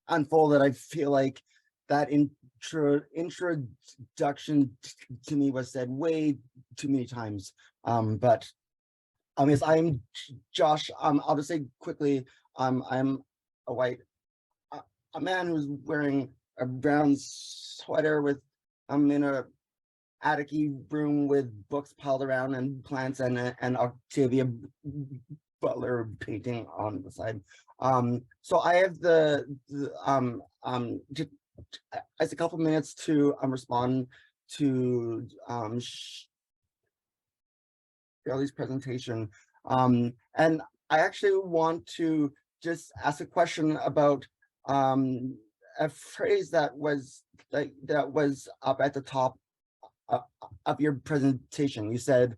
unfolded, I feel like that introduction to me was said way too many times. But yes, I'm Josh. I'll just say quickly, I'm a man who's wearing a brown sweater with, I'm in a attic-y room with books piled around and plants and Octavia Butler painting on the side. So I have just as a couple minutes to respond to Shelley's presentation, and I actually want to just ask a question about a phrase that was up at the top of your presentation. You said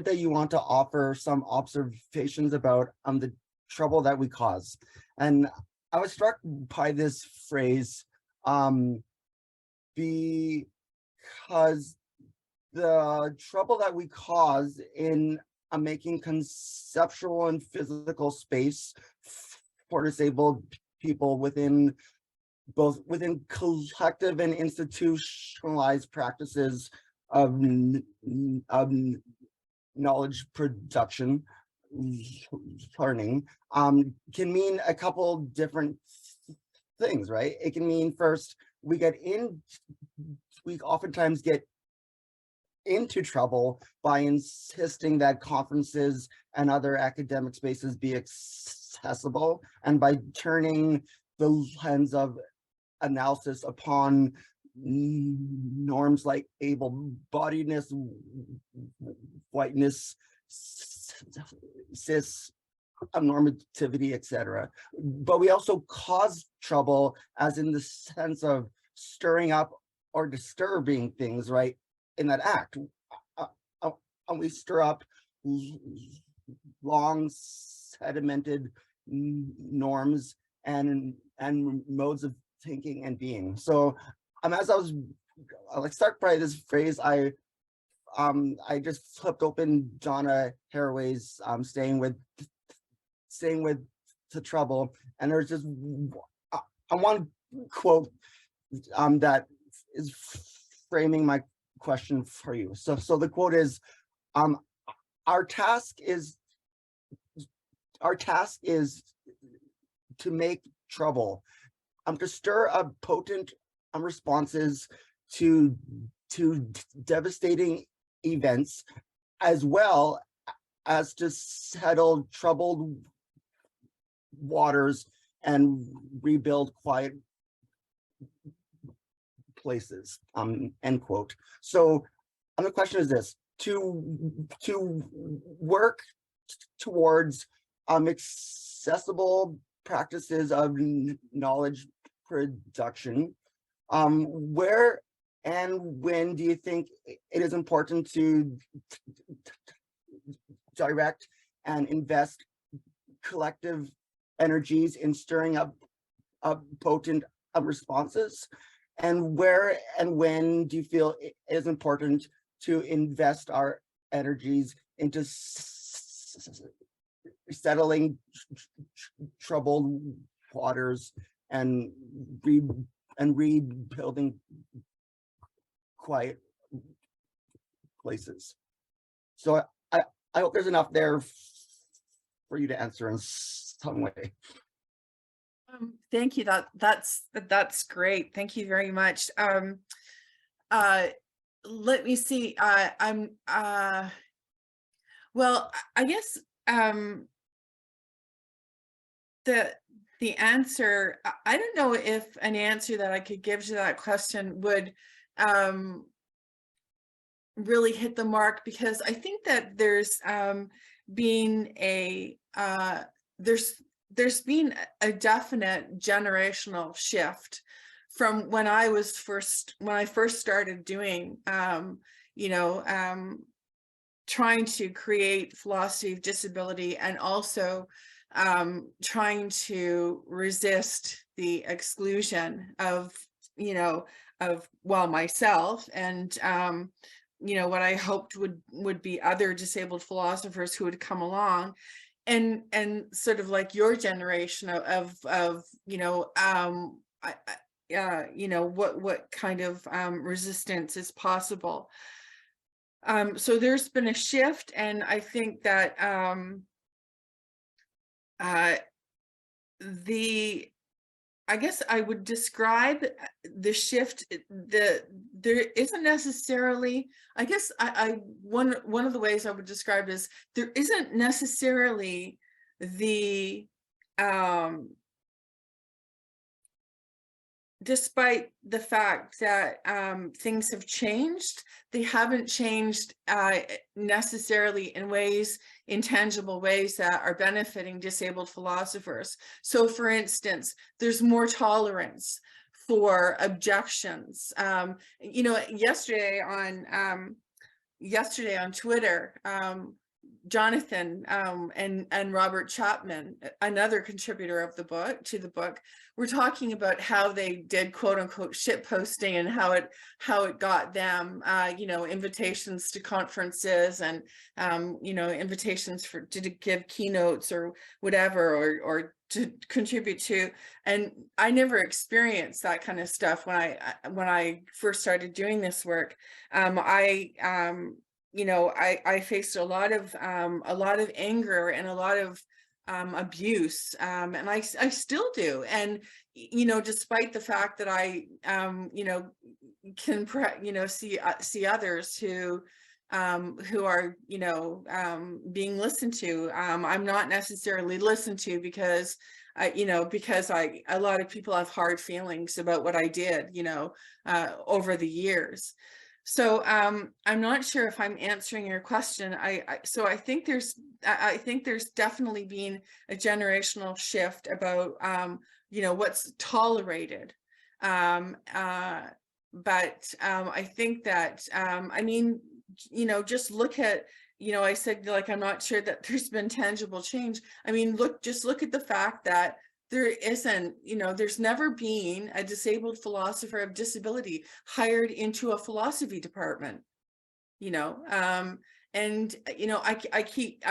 that you want to offer some observations about the trouble that we cause, and I was struck by this phrase, be because the trouble that we cause in making conceptual and physical space for disabled people within both collective and institutionalized practices of knowledge production, learning, can mean a couple different things, right? It can mean, first, we oftentimes get into trouble by insisting that conferences and other academic spaces be accessible, and by turning the lens of analysis upon norms like able-bodiedness, whiteness, cis normativity, etc. But we also cause trouble as in the sense of stirring up or disturbing things, right, in that act. And we stir up long sedimented norms and modes of thinking and being. So as I was struck by this phrase, I just flipped open Donna Haraway's staying with the trouble, and there's just one quote that is framing my question for you. So the quote is, our task is to make trouble, to stir up potent responses to devastating events, as well as to settle troubled waters and rebuild quiet places, end quote. So the question is this: to work towards accessible practices of knowledge production, where and when do you think it is important to direct and invest collective energies in stirring up potent responses? And where and when do you feel it is important to invest our energies into settling troubled waters and rebuilding quiet places? So I hope there's enough there for you to answer in some way. Thank you. That's great. Thank you very much. Let me see. Well, I guess the answer, I don't know if an answer that I could give to that question would really hit the mark, because I think that there's been a there's been a definite generational shift from when I first started doing trying to create philosophy of disability, and also trying to resist the exclusion of myself and what I hoped would be other disabled philosophers who would come along, and sort of like your generation of what kind of resistance is possible. So there's been a shift, and I think that I guess I would describe the shift. There isn't necessarily, I guess one of the ways I would describe is there isn't necessarily the despite the fact that things have changed, they haven't changed necessarily in tangible ways that are benefiting disabled philosophers. So for instance, there's more tolerance for objections. Yesterday on Twitter, Johnathan and Robert Chapman, another contributor of the book, were talking about how they did quote unquote shit posting and how it got them invitations to conferences and invitations to give keynotes or whatever or to contribute to. And I never experienced that kind of stuff when I first started doing this work. I faced a lot of anger and a lot of abuse, and I still do. And despite the fact that I can see others who are being listened to, I'm not necessarily listened to because a lot of people have hard feelings about what I did over the years. So I'm not sure if I'm answering your question. So I think there's definitely been a generational shift about what's tolerated. But I think that just look at I said, like, I'm not sure that there's been tangible change. I mean, just look at the fact that there isn't, there's never been a disabled philosopher of disability hired into a philosophy department, and I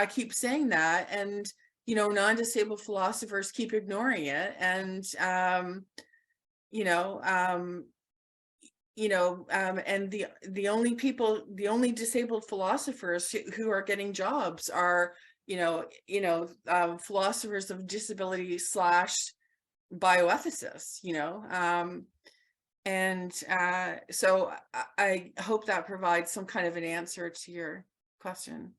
keep saying that, and non-disabled philosophers keep ignoring it, and and the only disabled philosophers who are getting jobs are philosophers of disability / bioethicists, so I hope that provides some kind of an answer to your question.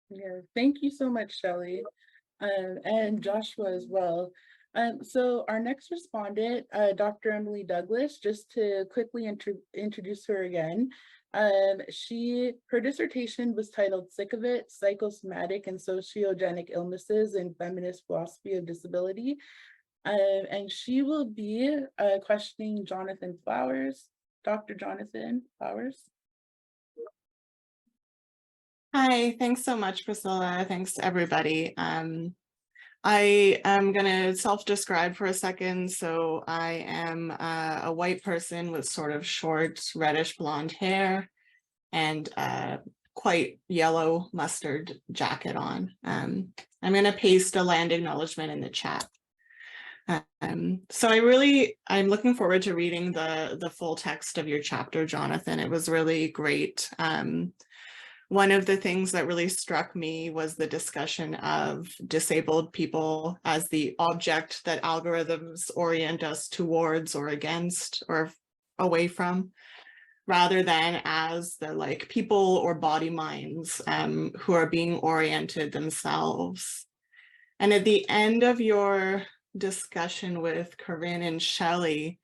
Yeah, thank you so much, Shelley, and Joshua as well. So our next respondent, Dr. Emily Douglas, just to quickly introduce her again. Her dissertation was titled "Sick of It: Psychosomatic and Sociogenic Illnesses in Feminist Philosophy of Disability." And she will be questioning Johnathan Flowers. Dr. Johnathan Flowers. Hi, thanks so much, Priscilla. Thanks to everybody. I am going to self-describe for a second. So I am a white person with sort of short reddish blonde hair and quite yellow mustard jacket on. I'm going to paste a land acknowledgement in the chat. So I'm looking forward to reading the full text of your chapter, Johnathan. It was really great. One of the things that really struck me was the discussion of disabled people as the object that algorithms orient us towards or against or away from, rather than as the people or body minds who are being oriented themselves. And at the end of your discussion with Corrine and Shelley,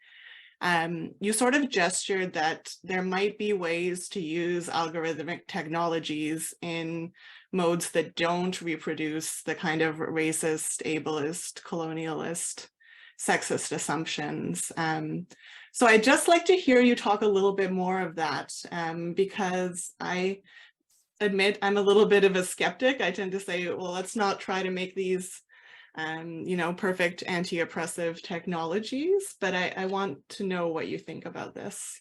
you sort of gestured that there might be ways to use algorithmic technologies in modes that don't reproduce the kind of racist, ableist, colonialist, sexist assumptions. So I'd just like to hear you talk a little bit more of that, because I admit I'm a little bit of a skeptic. I tend to say, well, let's not try to make these perfect anti-oppressive technologies, but I want to know what you think about this.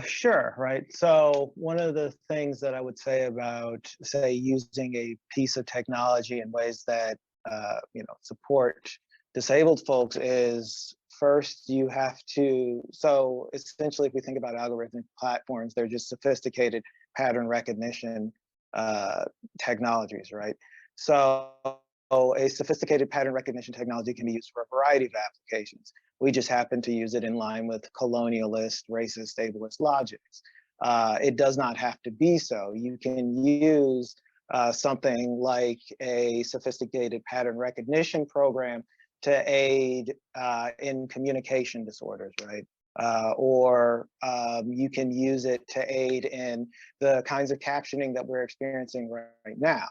Sure, right. So one of the things that I would say about, say, using a piece of technology in ways that, support disabled folks is, first you have to, so essentially if we think about algorithmic platforms, they're just sophisticated pattern recognition technologies, right? So a sophisticated pattern recognition technology can be used for a variety of applications. We just happen to use it in line with colonialist, racist, ableist logics. It does not have to be so. You can use something like a sophisticated pattern recognition program to aid in communication disorders, right? Or you can use it to aid in the kinds of captioning that we're experiencing right now.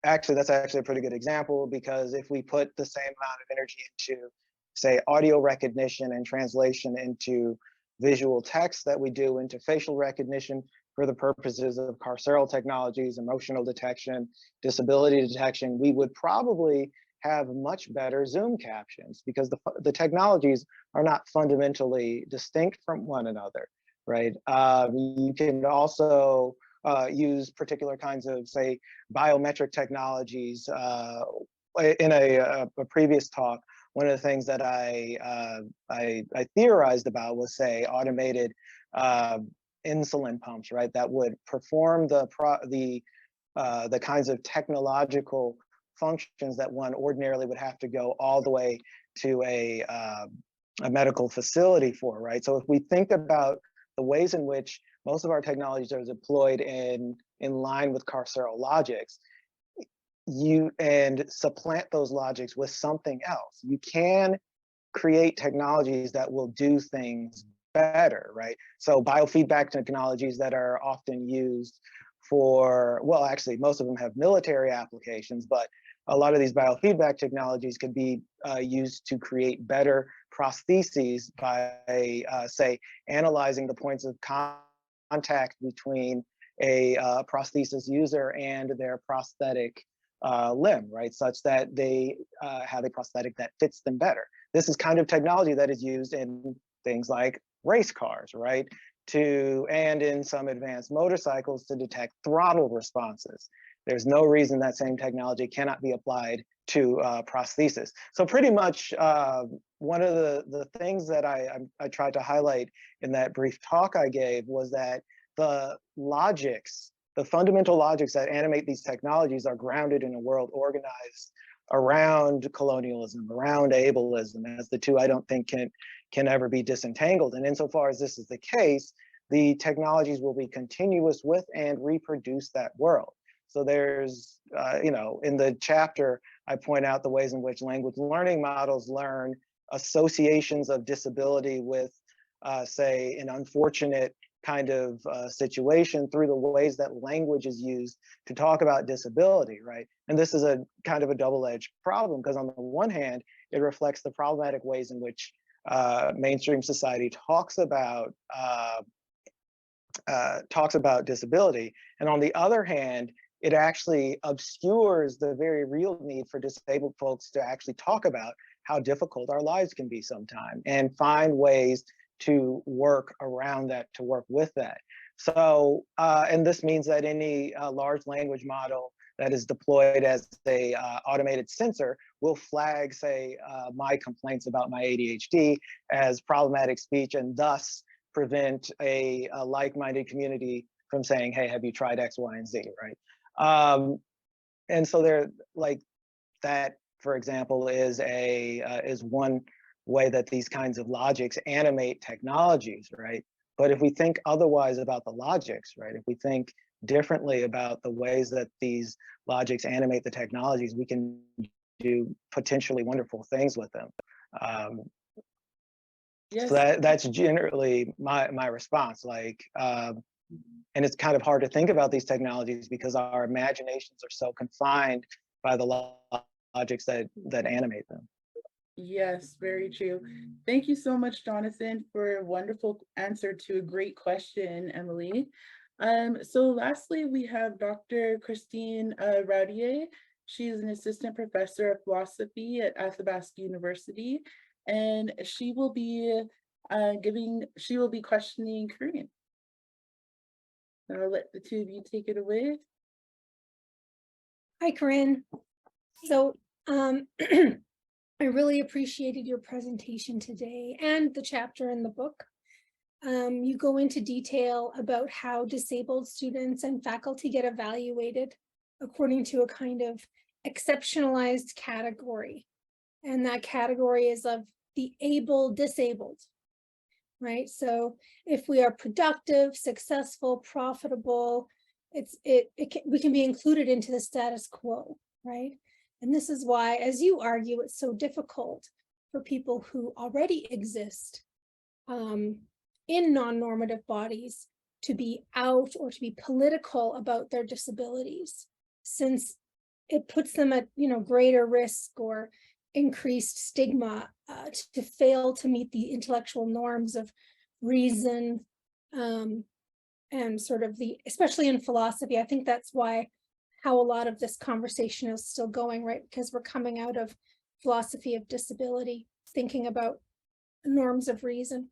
Actually, that's actually a pretty good example, because if we put the same amount of energy into, say, audio recognition and translation into visual text that we do into facial recognition for the purposes of carceral technologies, emotional detection, disability detection, we would probably have much better Zoom captions because the technologies are not fundamentally distinct from one another, right? You can also use particular kinds of, say, biometric technologies. In a previous talk, one of the things that I theorized about was, say, automated insulin pumps, right? That would perform the kinds of technological functions that one ordinarily would have to go all the way to a medical facility for, right? So if we think about the ways in which most of our technologies are deployed in line with carceral logics, and supplant those logics with something else, you can create technologies that will do things better, right? So biofeedback technologies that are often used for, well, actually, most of them have military applications, but a lot of these biofeedback technologies could be used to create better prostheses by, say, analyzing the points of contact between a prosthesis user and their prosthetic limb, right? Such that they have a prosthetic that fits them better. This is kind of technology that is used in things like race cars, right? And in some advanced motorcycles to detect throttle responses. There's no reason that same technology cannot be applied to prosthesis. So pretty much one of the things that I tried to highlight in that brief talk I gave was that the logics, the fundamental logics that animate these technologies are grounded in a world organized around colonialism, around ableism, as the two I don't think can ever be disentangled. And insofar as this is the case, the technologies will be continuous with and reproduce that world. So there's, in the chapter, I point out the ways in which language learning models learn associations of disability with, say, an unfortunate kind of situation through the ways that language is used to talk about disability, right? And this is a kind of a double-edged problem because on the one hand, it reflects the problematic ways in which mainstream society talks about disability. And on the other hand, it actually obscures the very real need for disabled folks to actually talk about how difficult our lives can be sometimes and find ways to work around that, to work with that. So, and this means that any large language model that is deployed as a automated sensor will flag, say, my complaints about my ADHD as problematic speech and thus prevent a like-minded community from saying, hey, have you tried X, Y, and Z, right? And so there, like that, for example, is one way that these kinds of logics animate technologies, right? But if we think otherwise about the logics, right? If we think differently about the ways that these logics animate the technologies, we can do potentially wonderful things with them. Yes. So that's generally my response. Like, and it's kind of hard to think about these technologies because our imaginations are so confined by the logics that animate them. Yes, very true. Thank you so much, Johnathan, for a wonderful answer to a great question, Emily. So lastly, we have Dr. Corrine Lajoie. She is an assistant professor of philosophy at Athabasca University, and she will be questioning Corrine. I'll let the two of you take it away. Hi, Corrine. So I really appreciated your presentation today and the chapter in the book. You go into detail about how disabled students and faculty get evaluated according to a kind of exceptionalized category. And that category is of the able disabled, right? So if we are productive, successful, profitable, we can be included into the status quo, right? And this is why, as you argue, it's so difficult for people who already exist in non-normative bodies to be out or to be political about their disabilities, since it puts them at greater risk or increased stigma to fail to meet the intellectual norms of reason, and sort of especially in philosophy, I think that's why how a lot of this conversation is still going, right? Because we're coming out of philosophy of disability, thinking about norms of reason.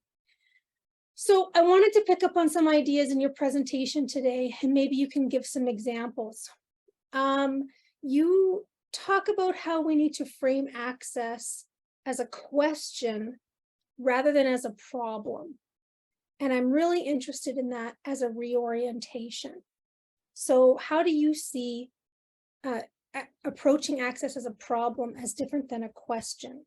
So I wanted to pick up on some ideas in your presentation today, and maybe you can give some examples. You talk about how we need to frame access as a question rather than as a problem. And I'm really interested in that as a reorientation. So how do you see approaching access as a problem as different than a question?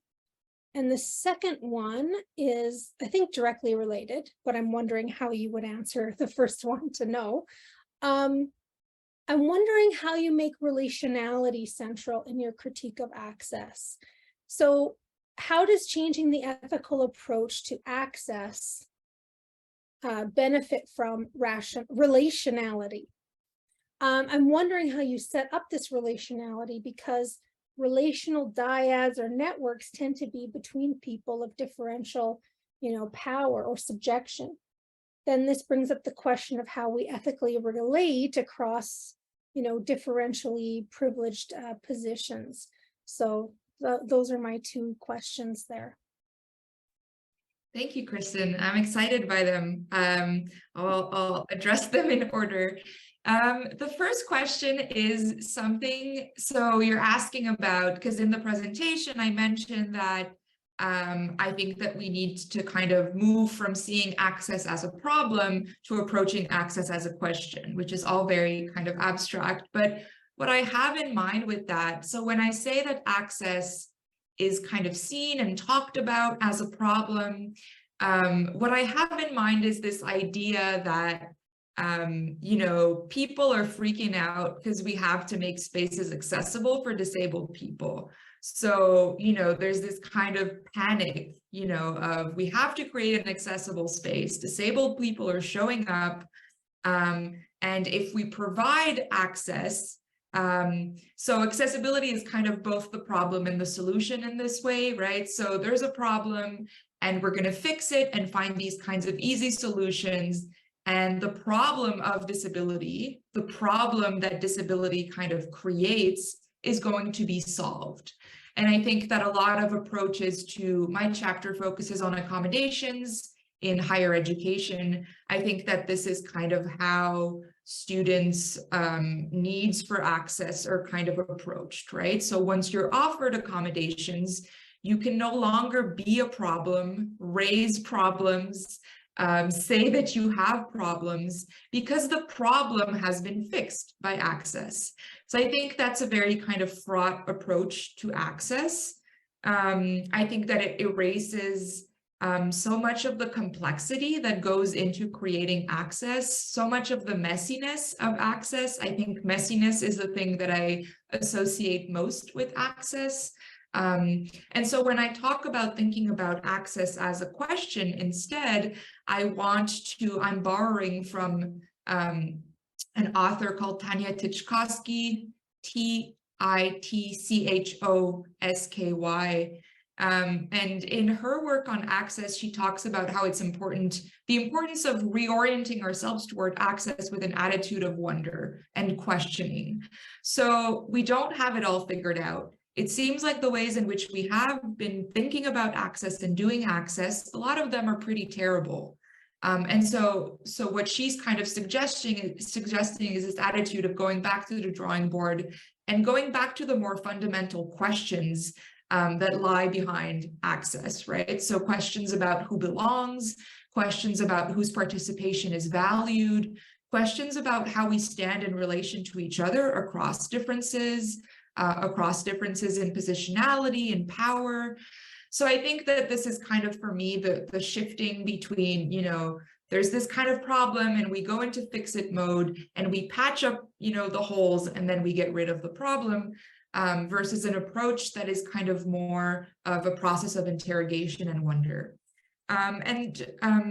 And the second one is, I think, directly related, but I'm wondering how you would answer the first one to know. I'm wondering how you make relationality central in your critique of access. So how does changing the ethical approach to access benefit from relationality? I'm wondering how you set up this relationality, because relational dyads or networks tend to be between people of differential, power or subjection. Then this brings up the question of how we ethically relate across, differentially privileged positions. So those are my two questions there. Thank you, Kristen. I'm excited by them. I'll address them in order. The first question is something, so you're asking about, because in the presentation I mentioned that I think that we need to kind of move from seeing access as a problem to approaching access as a question, which is all very kind of abstract. But what I have in mind with that, so when I say that access is kind of seen and talked about as a problem, what I have in mind is this idea that people are freaking out because we have to make spaces accessible for disabled people. So, there's this kind of panic, of we have to create an accessible space. Disabled people are showing up. And if we provide access, so accessibility is kind of both the problem and the solution in this way, right? So there's a problem and we're going to fix it and find these kinds of easy solutions. And the problem of disability, the problem that disability kind of creates, is going to be solved. And I think that a lot of approaches to my chapter focuses on accommodations in higher education. I think that this is kind of how students' needs for access are kind of approached, right? So once you're offered accommodations, you can no longer be a problem, raise problems, say that you have problems, because the problem has been fixed by access. So I think that's a very kind of fraught approach to access. I think that it erases so much of the complexity that goes into creating access, so much of the messiness of access. I think messiness is the thing that I associate most with access. And so when I talk about thinking about access as a question instead, I'm borrowing from an author called Tanya Tichkosky, Titchosky. And in her work on access, she talks about how it's important, the importance of reorienting ourselves toward access with an attitude of wonder and questioning. So we don't have it all figured out. It seems like the ways in which we have been thinking about access and doing access, a lot of them are pretty terrible. And so what she's kind of suggesting is this attitude of going back to the drawing board and going back to the more fundamental questions that lie behind access, right? So questions about who belongs, questions about whose participation is valued, questions about how we stand in relation to each other across differences in positionality and power. So I think that this is kind of, for me, the shifting between, there's this kind of problem and we go into fix it mode and we patch up, the holes and then we get rid of the problem, versus an approach that is kind of more of a process of interrogation and wonder. And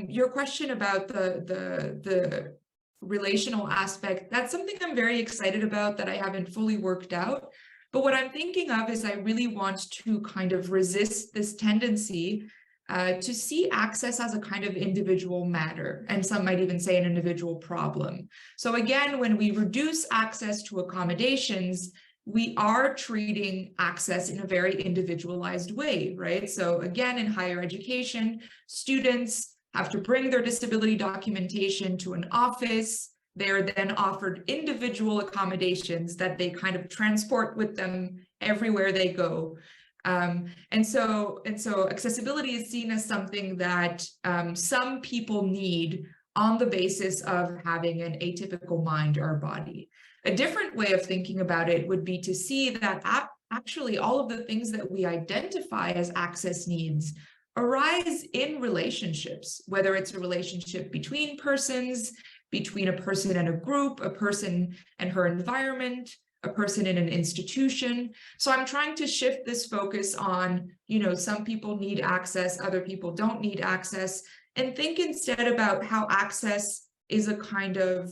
your question about the relational aspect, that's something I'm very excited about that I haven't fully worked out. But what I'm thinking of is I really want to kind of resist this tendency to see access as a kind of individual matter, and some might even say an individual problem. So again, when we reduce access to accommodations, we are treating access in a very individualized way, right? So again, in higher education, students have to bring their disability documentation to an office. They're then offered individual accommodations that they kind of transport with them everywhere they go. And so accessibility is seen as something that some people need on the basis of having an atypical mind or body. A different way of thinking about it would be to see that actually all of the things that we identify as access needs arise in relationships, whether it's a relationship between persons, between a person and a group, a person and her environment, a person in an institution. So I'm trying to shift this focus on, you know, some people need access, other people don't need access, and think instead about how access is a kind of,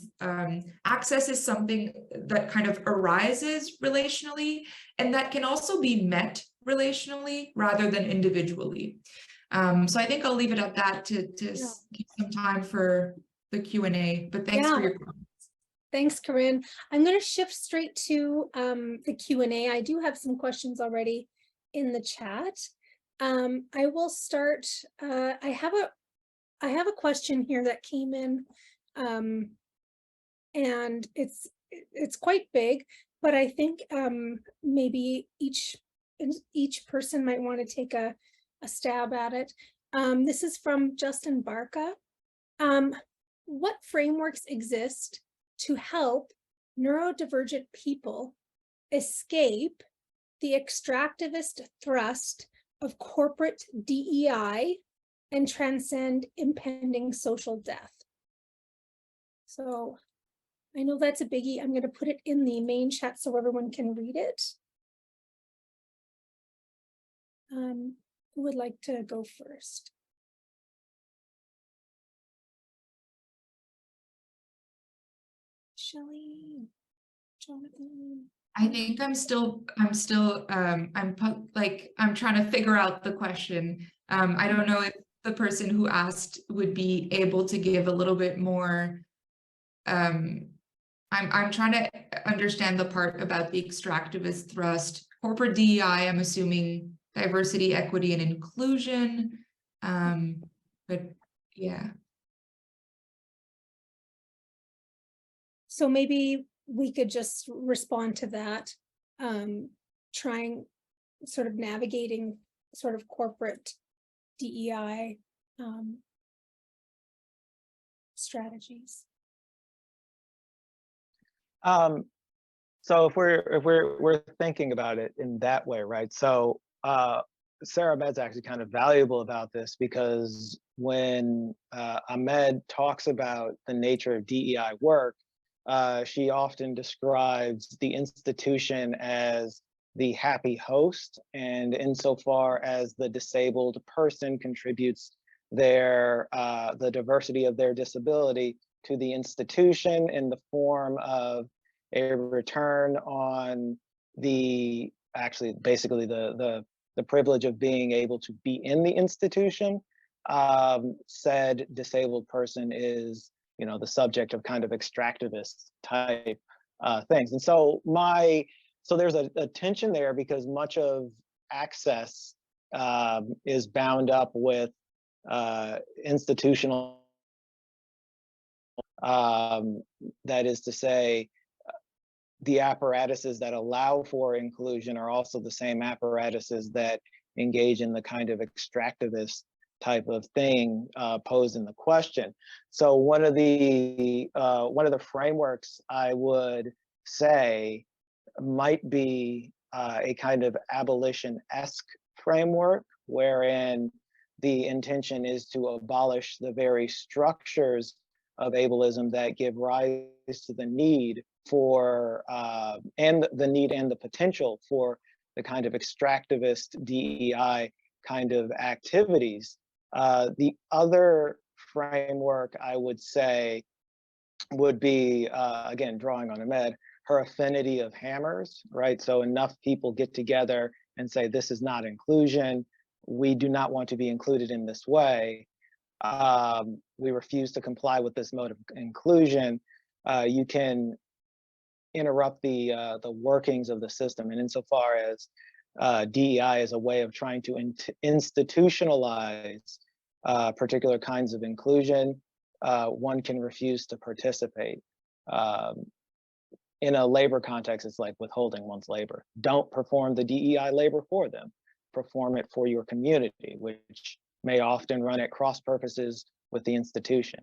access is something that kind of arises relationally, and that can also be met relationally rather than individually. So I think I'll leave it at that to give some time for the Q&A, but thanks for your comments. Thanks, Corrine. I'm going to shift straight to the Q&A. I do have some questions already in the chat. I will start. I have a question here that came in, and it's quite big, but I think maybe each person might want to take a stab at it. This is from Justin Barca. What frameworks exist to help neurodivergent people escape the extractivist thrust of corporate DEI and transcend impending social death? So I know that's a biggie. I'm going to put it in the main chat so everyone can read it. Who would like to go first? Shelley, Johnathan. I think I'm trying to figure out the question. I don't know if the person who asked would be able to give a little bit more. I'm trying to understand the part about the extractivist thrust. Corporate DEI, I'm assuming diversity, equity, and inclusion. But yeah. So maybe we could just respond to that, trying sort of navigating sort of corporate DEI strategies. So if we're thinking about it in that way, right? So Sarah Ahmed's actually kind of valuable about this, because when Ahmed talks about the nature of DEI work, she often describes the institution as the happy host, and insofar as the disabled person contributes their the diversity of their disability to the institution in the form of a return on the basically the privilege of being able to be in the institution, said disabled person is, you know, the subject of kind of extractivist type things. And so there's a tension there, because much of access is bound up with institutional, that is to say, the apparatuses that allow for inclusion are also the same apparatuses that engage in the kind of extractivist type of thing posed in the question. So one of the frameworks I would say might be a kind of abolition-esque framework, wherein the intention is to abolish the very structures of ableism that give rise to the need for and the potential for the kind of extractivist DEI kind of activities. The other framework I would say would be, again, drawing on Ahmed, her affinity of hammers, right? So enough people get together and say, this is not inclusion, we do not want to be included in this way. We refuse to comply with this mode of inclusion. You can interrupt the workings of the system. And insofar as DEI is a way of trying to institutionalize particular kinds of inclusion, one can refuse to participate. In a labor context, it's like withholding one's labor. Don't perform the DEI labor for them. Perform it for your community, which may often run at cross purposes with the institution.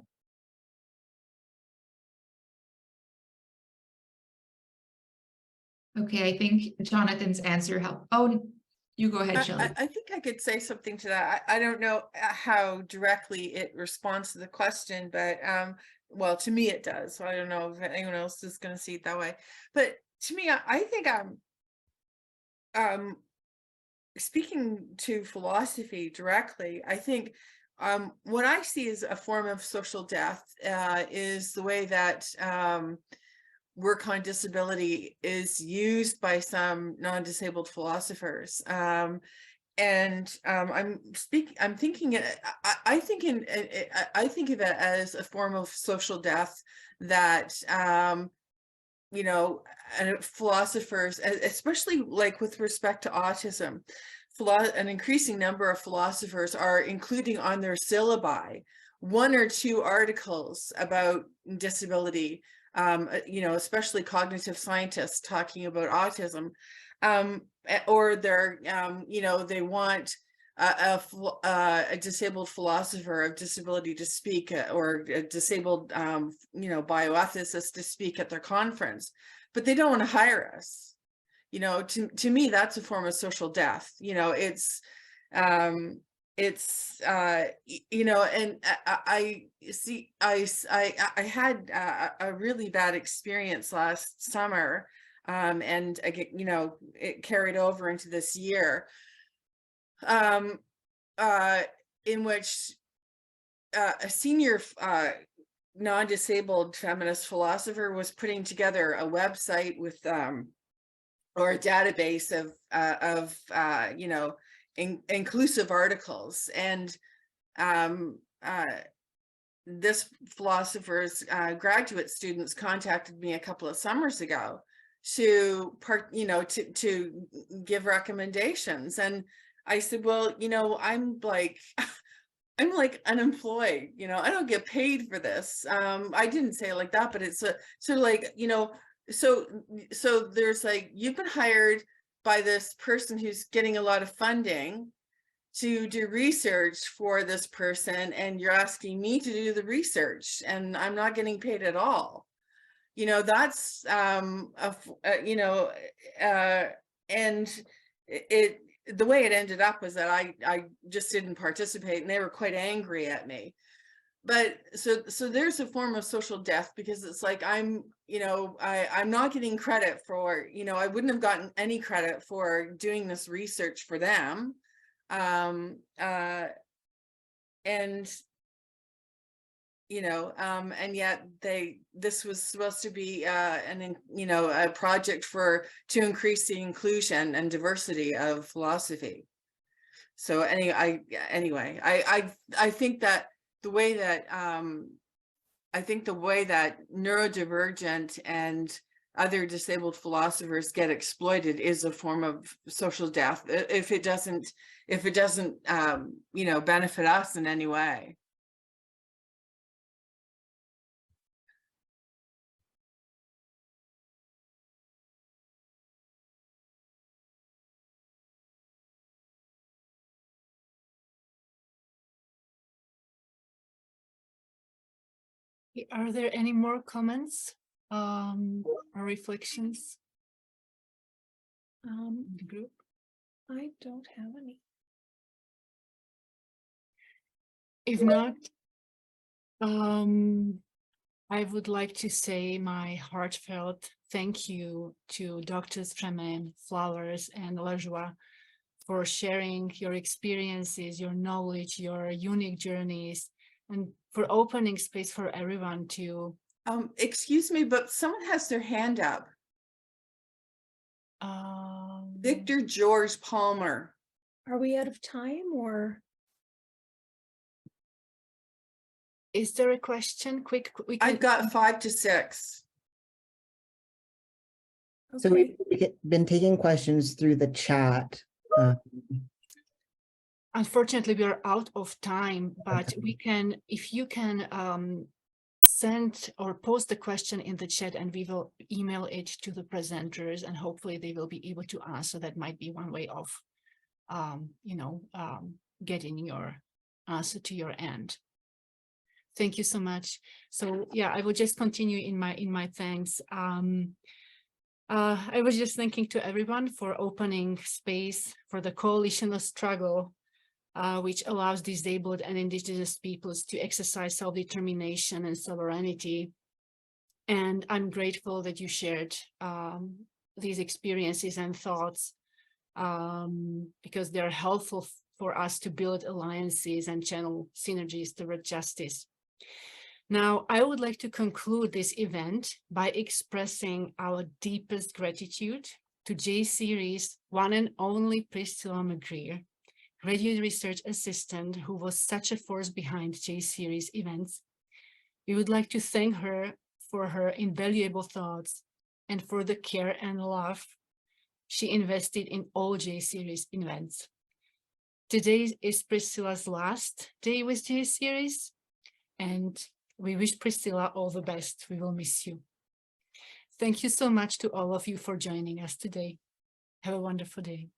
Okay, I think Jonathan's answer helped. Oh, you go ahead, Shelley. I think I could say something to that. I don't know how directly it responds to the question, but well, to me it does. So I don't know if anyone else is going to see it that way. But to me, I think speaking to philosophy directly, I think what I see as a form of social death is the way that work on disability is used by some non-disabled philosophers. I'm thinking I think of it as a form of social death that you know, and philosophers, especially like with respect to autism, an increasing number of philosophers are including on their syllabi 1 or 2 articles about disability, you know, especially cognitive scientists talking about autism, or they're, you know, they want a disabled philosopher of disability to speak, or a disabled, you know, bioethicist to speak at their conference, but they don't want to hire us. You know, to me, that's a form of social death. You know, it's you know, and I see, I had a really bad experience last summer, and again, you know, it carried over into this year, in which a senior non-disabled feminist philosopher was putting together a website with or a database of you know, inclusive articles, and this philosopher's graduate students contacted me a couple of summers ago to give recommendations, and I said, well, you know, I'm like unemployed, you know, I don't get paid for this. I didn't say it like that, but it's a sort of like, you know, so there's like, you've been hired by this person who's getting a lot of funding to do research for this person, and you're asking me to do the research, and I'm not getting paid at all. You know, that's you know, and the way it ended up was that I just didn't participate, and they were quite angry at me. But so there's a form of social death, because it's like, I'm, you know, I'm not getting credit for, you know, I wouldn't have gotten any credit for doing this research for them. And you know, and yet this was supposed to be you know, a project to increase the inclusion and diversity of philosophy. So anyway, I think that the way that neurodivergent and other disabled philosophers get exploited is a form of social death if it doesn't you know, benefit us in any way. Are there any more comments or reflections in the group? I don't have any. If not, I would like to say my heartfelt thank you to Drs. Tremain, Flowers, and Lajoie for sharing your experiences, your knowledge, your unique journeys, and for opening space for everyone to. Excuse me, but someone has their hand up. Victor George Palmer. Are we out of time or? Is there a question? Quick, we can. I've got 5 to 6. So Okay, we've been taking questions through the chat. Unfortunately, we are out of time, but we can, if you can send or post the question in the chat, and we will email it to the presenters, and hopefully they will be able to answer. That might be one way of, getting your answer to your end. Thank you so much. So yeah, I will just continue in my thanks. I was just thanking to everyone for opening space for the coalitional struggle, which allows disabled and indigenous peoples to exercise self-determination and sovereignty. And I'm grateful that you shared these experiences and thoughts, because they're helpful for us to build alliances and channel synergies toward justice. Now, I would like to conclude this event by expressing our deepest gratitude to J-Series' one and only Priscilla McGreer, graduate research assistant who was such a force behind J-Series events. We would like to thank her for her invaluable thoughts and for the care and love she invested in all J-Series events. Today is Priscilla's last day with J-Series, and we wish Priscilla all the best. We will miss you. Thank you so much to all of you for joining us today. Have a wonderful day.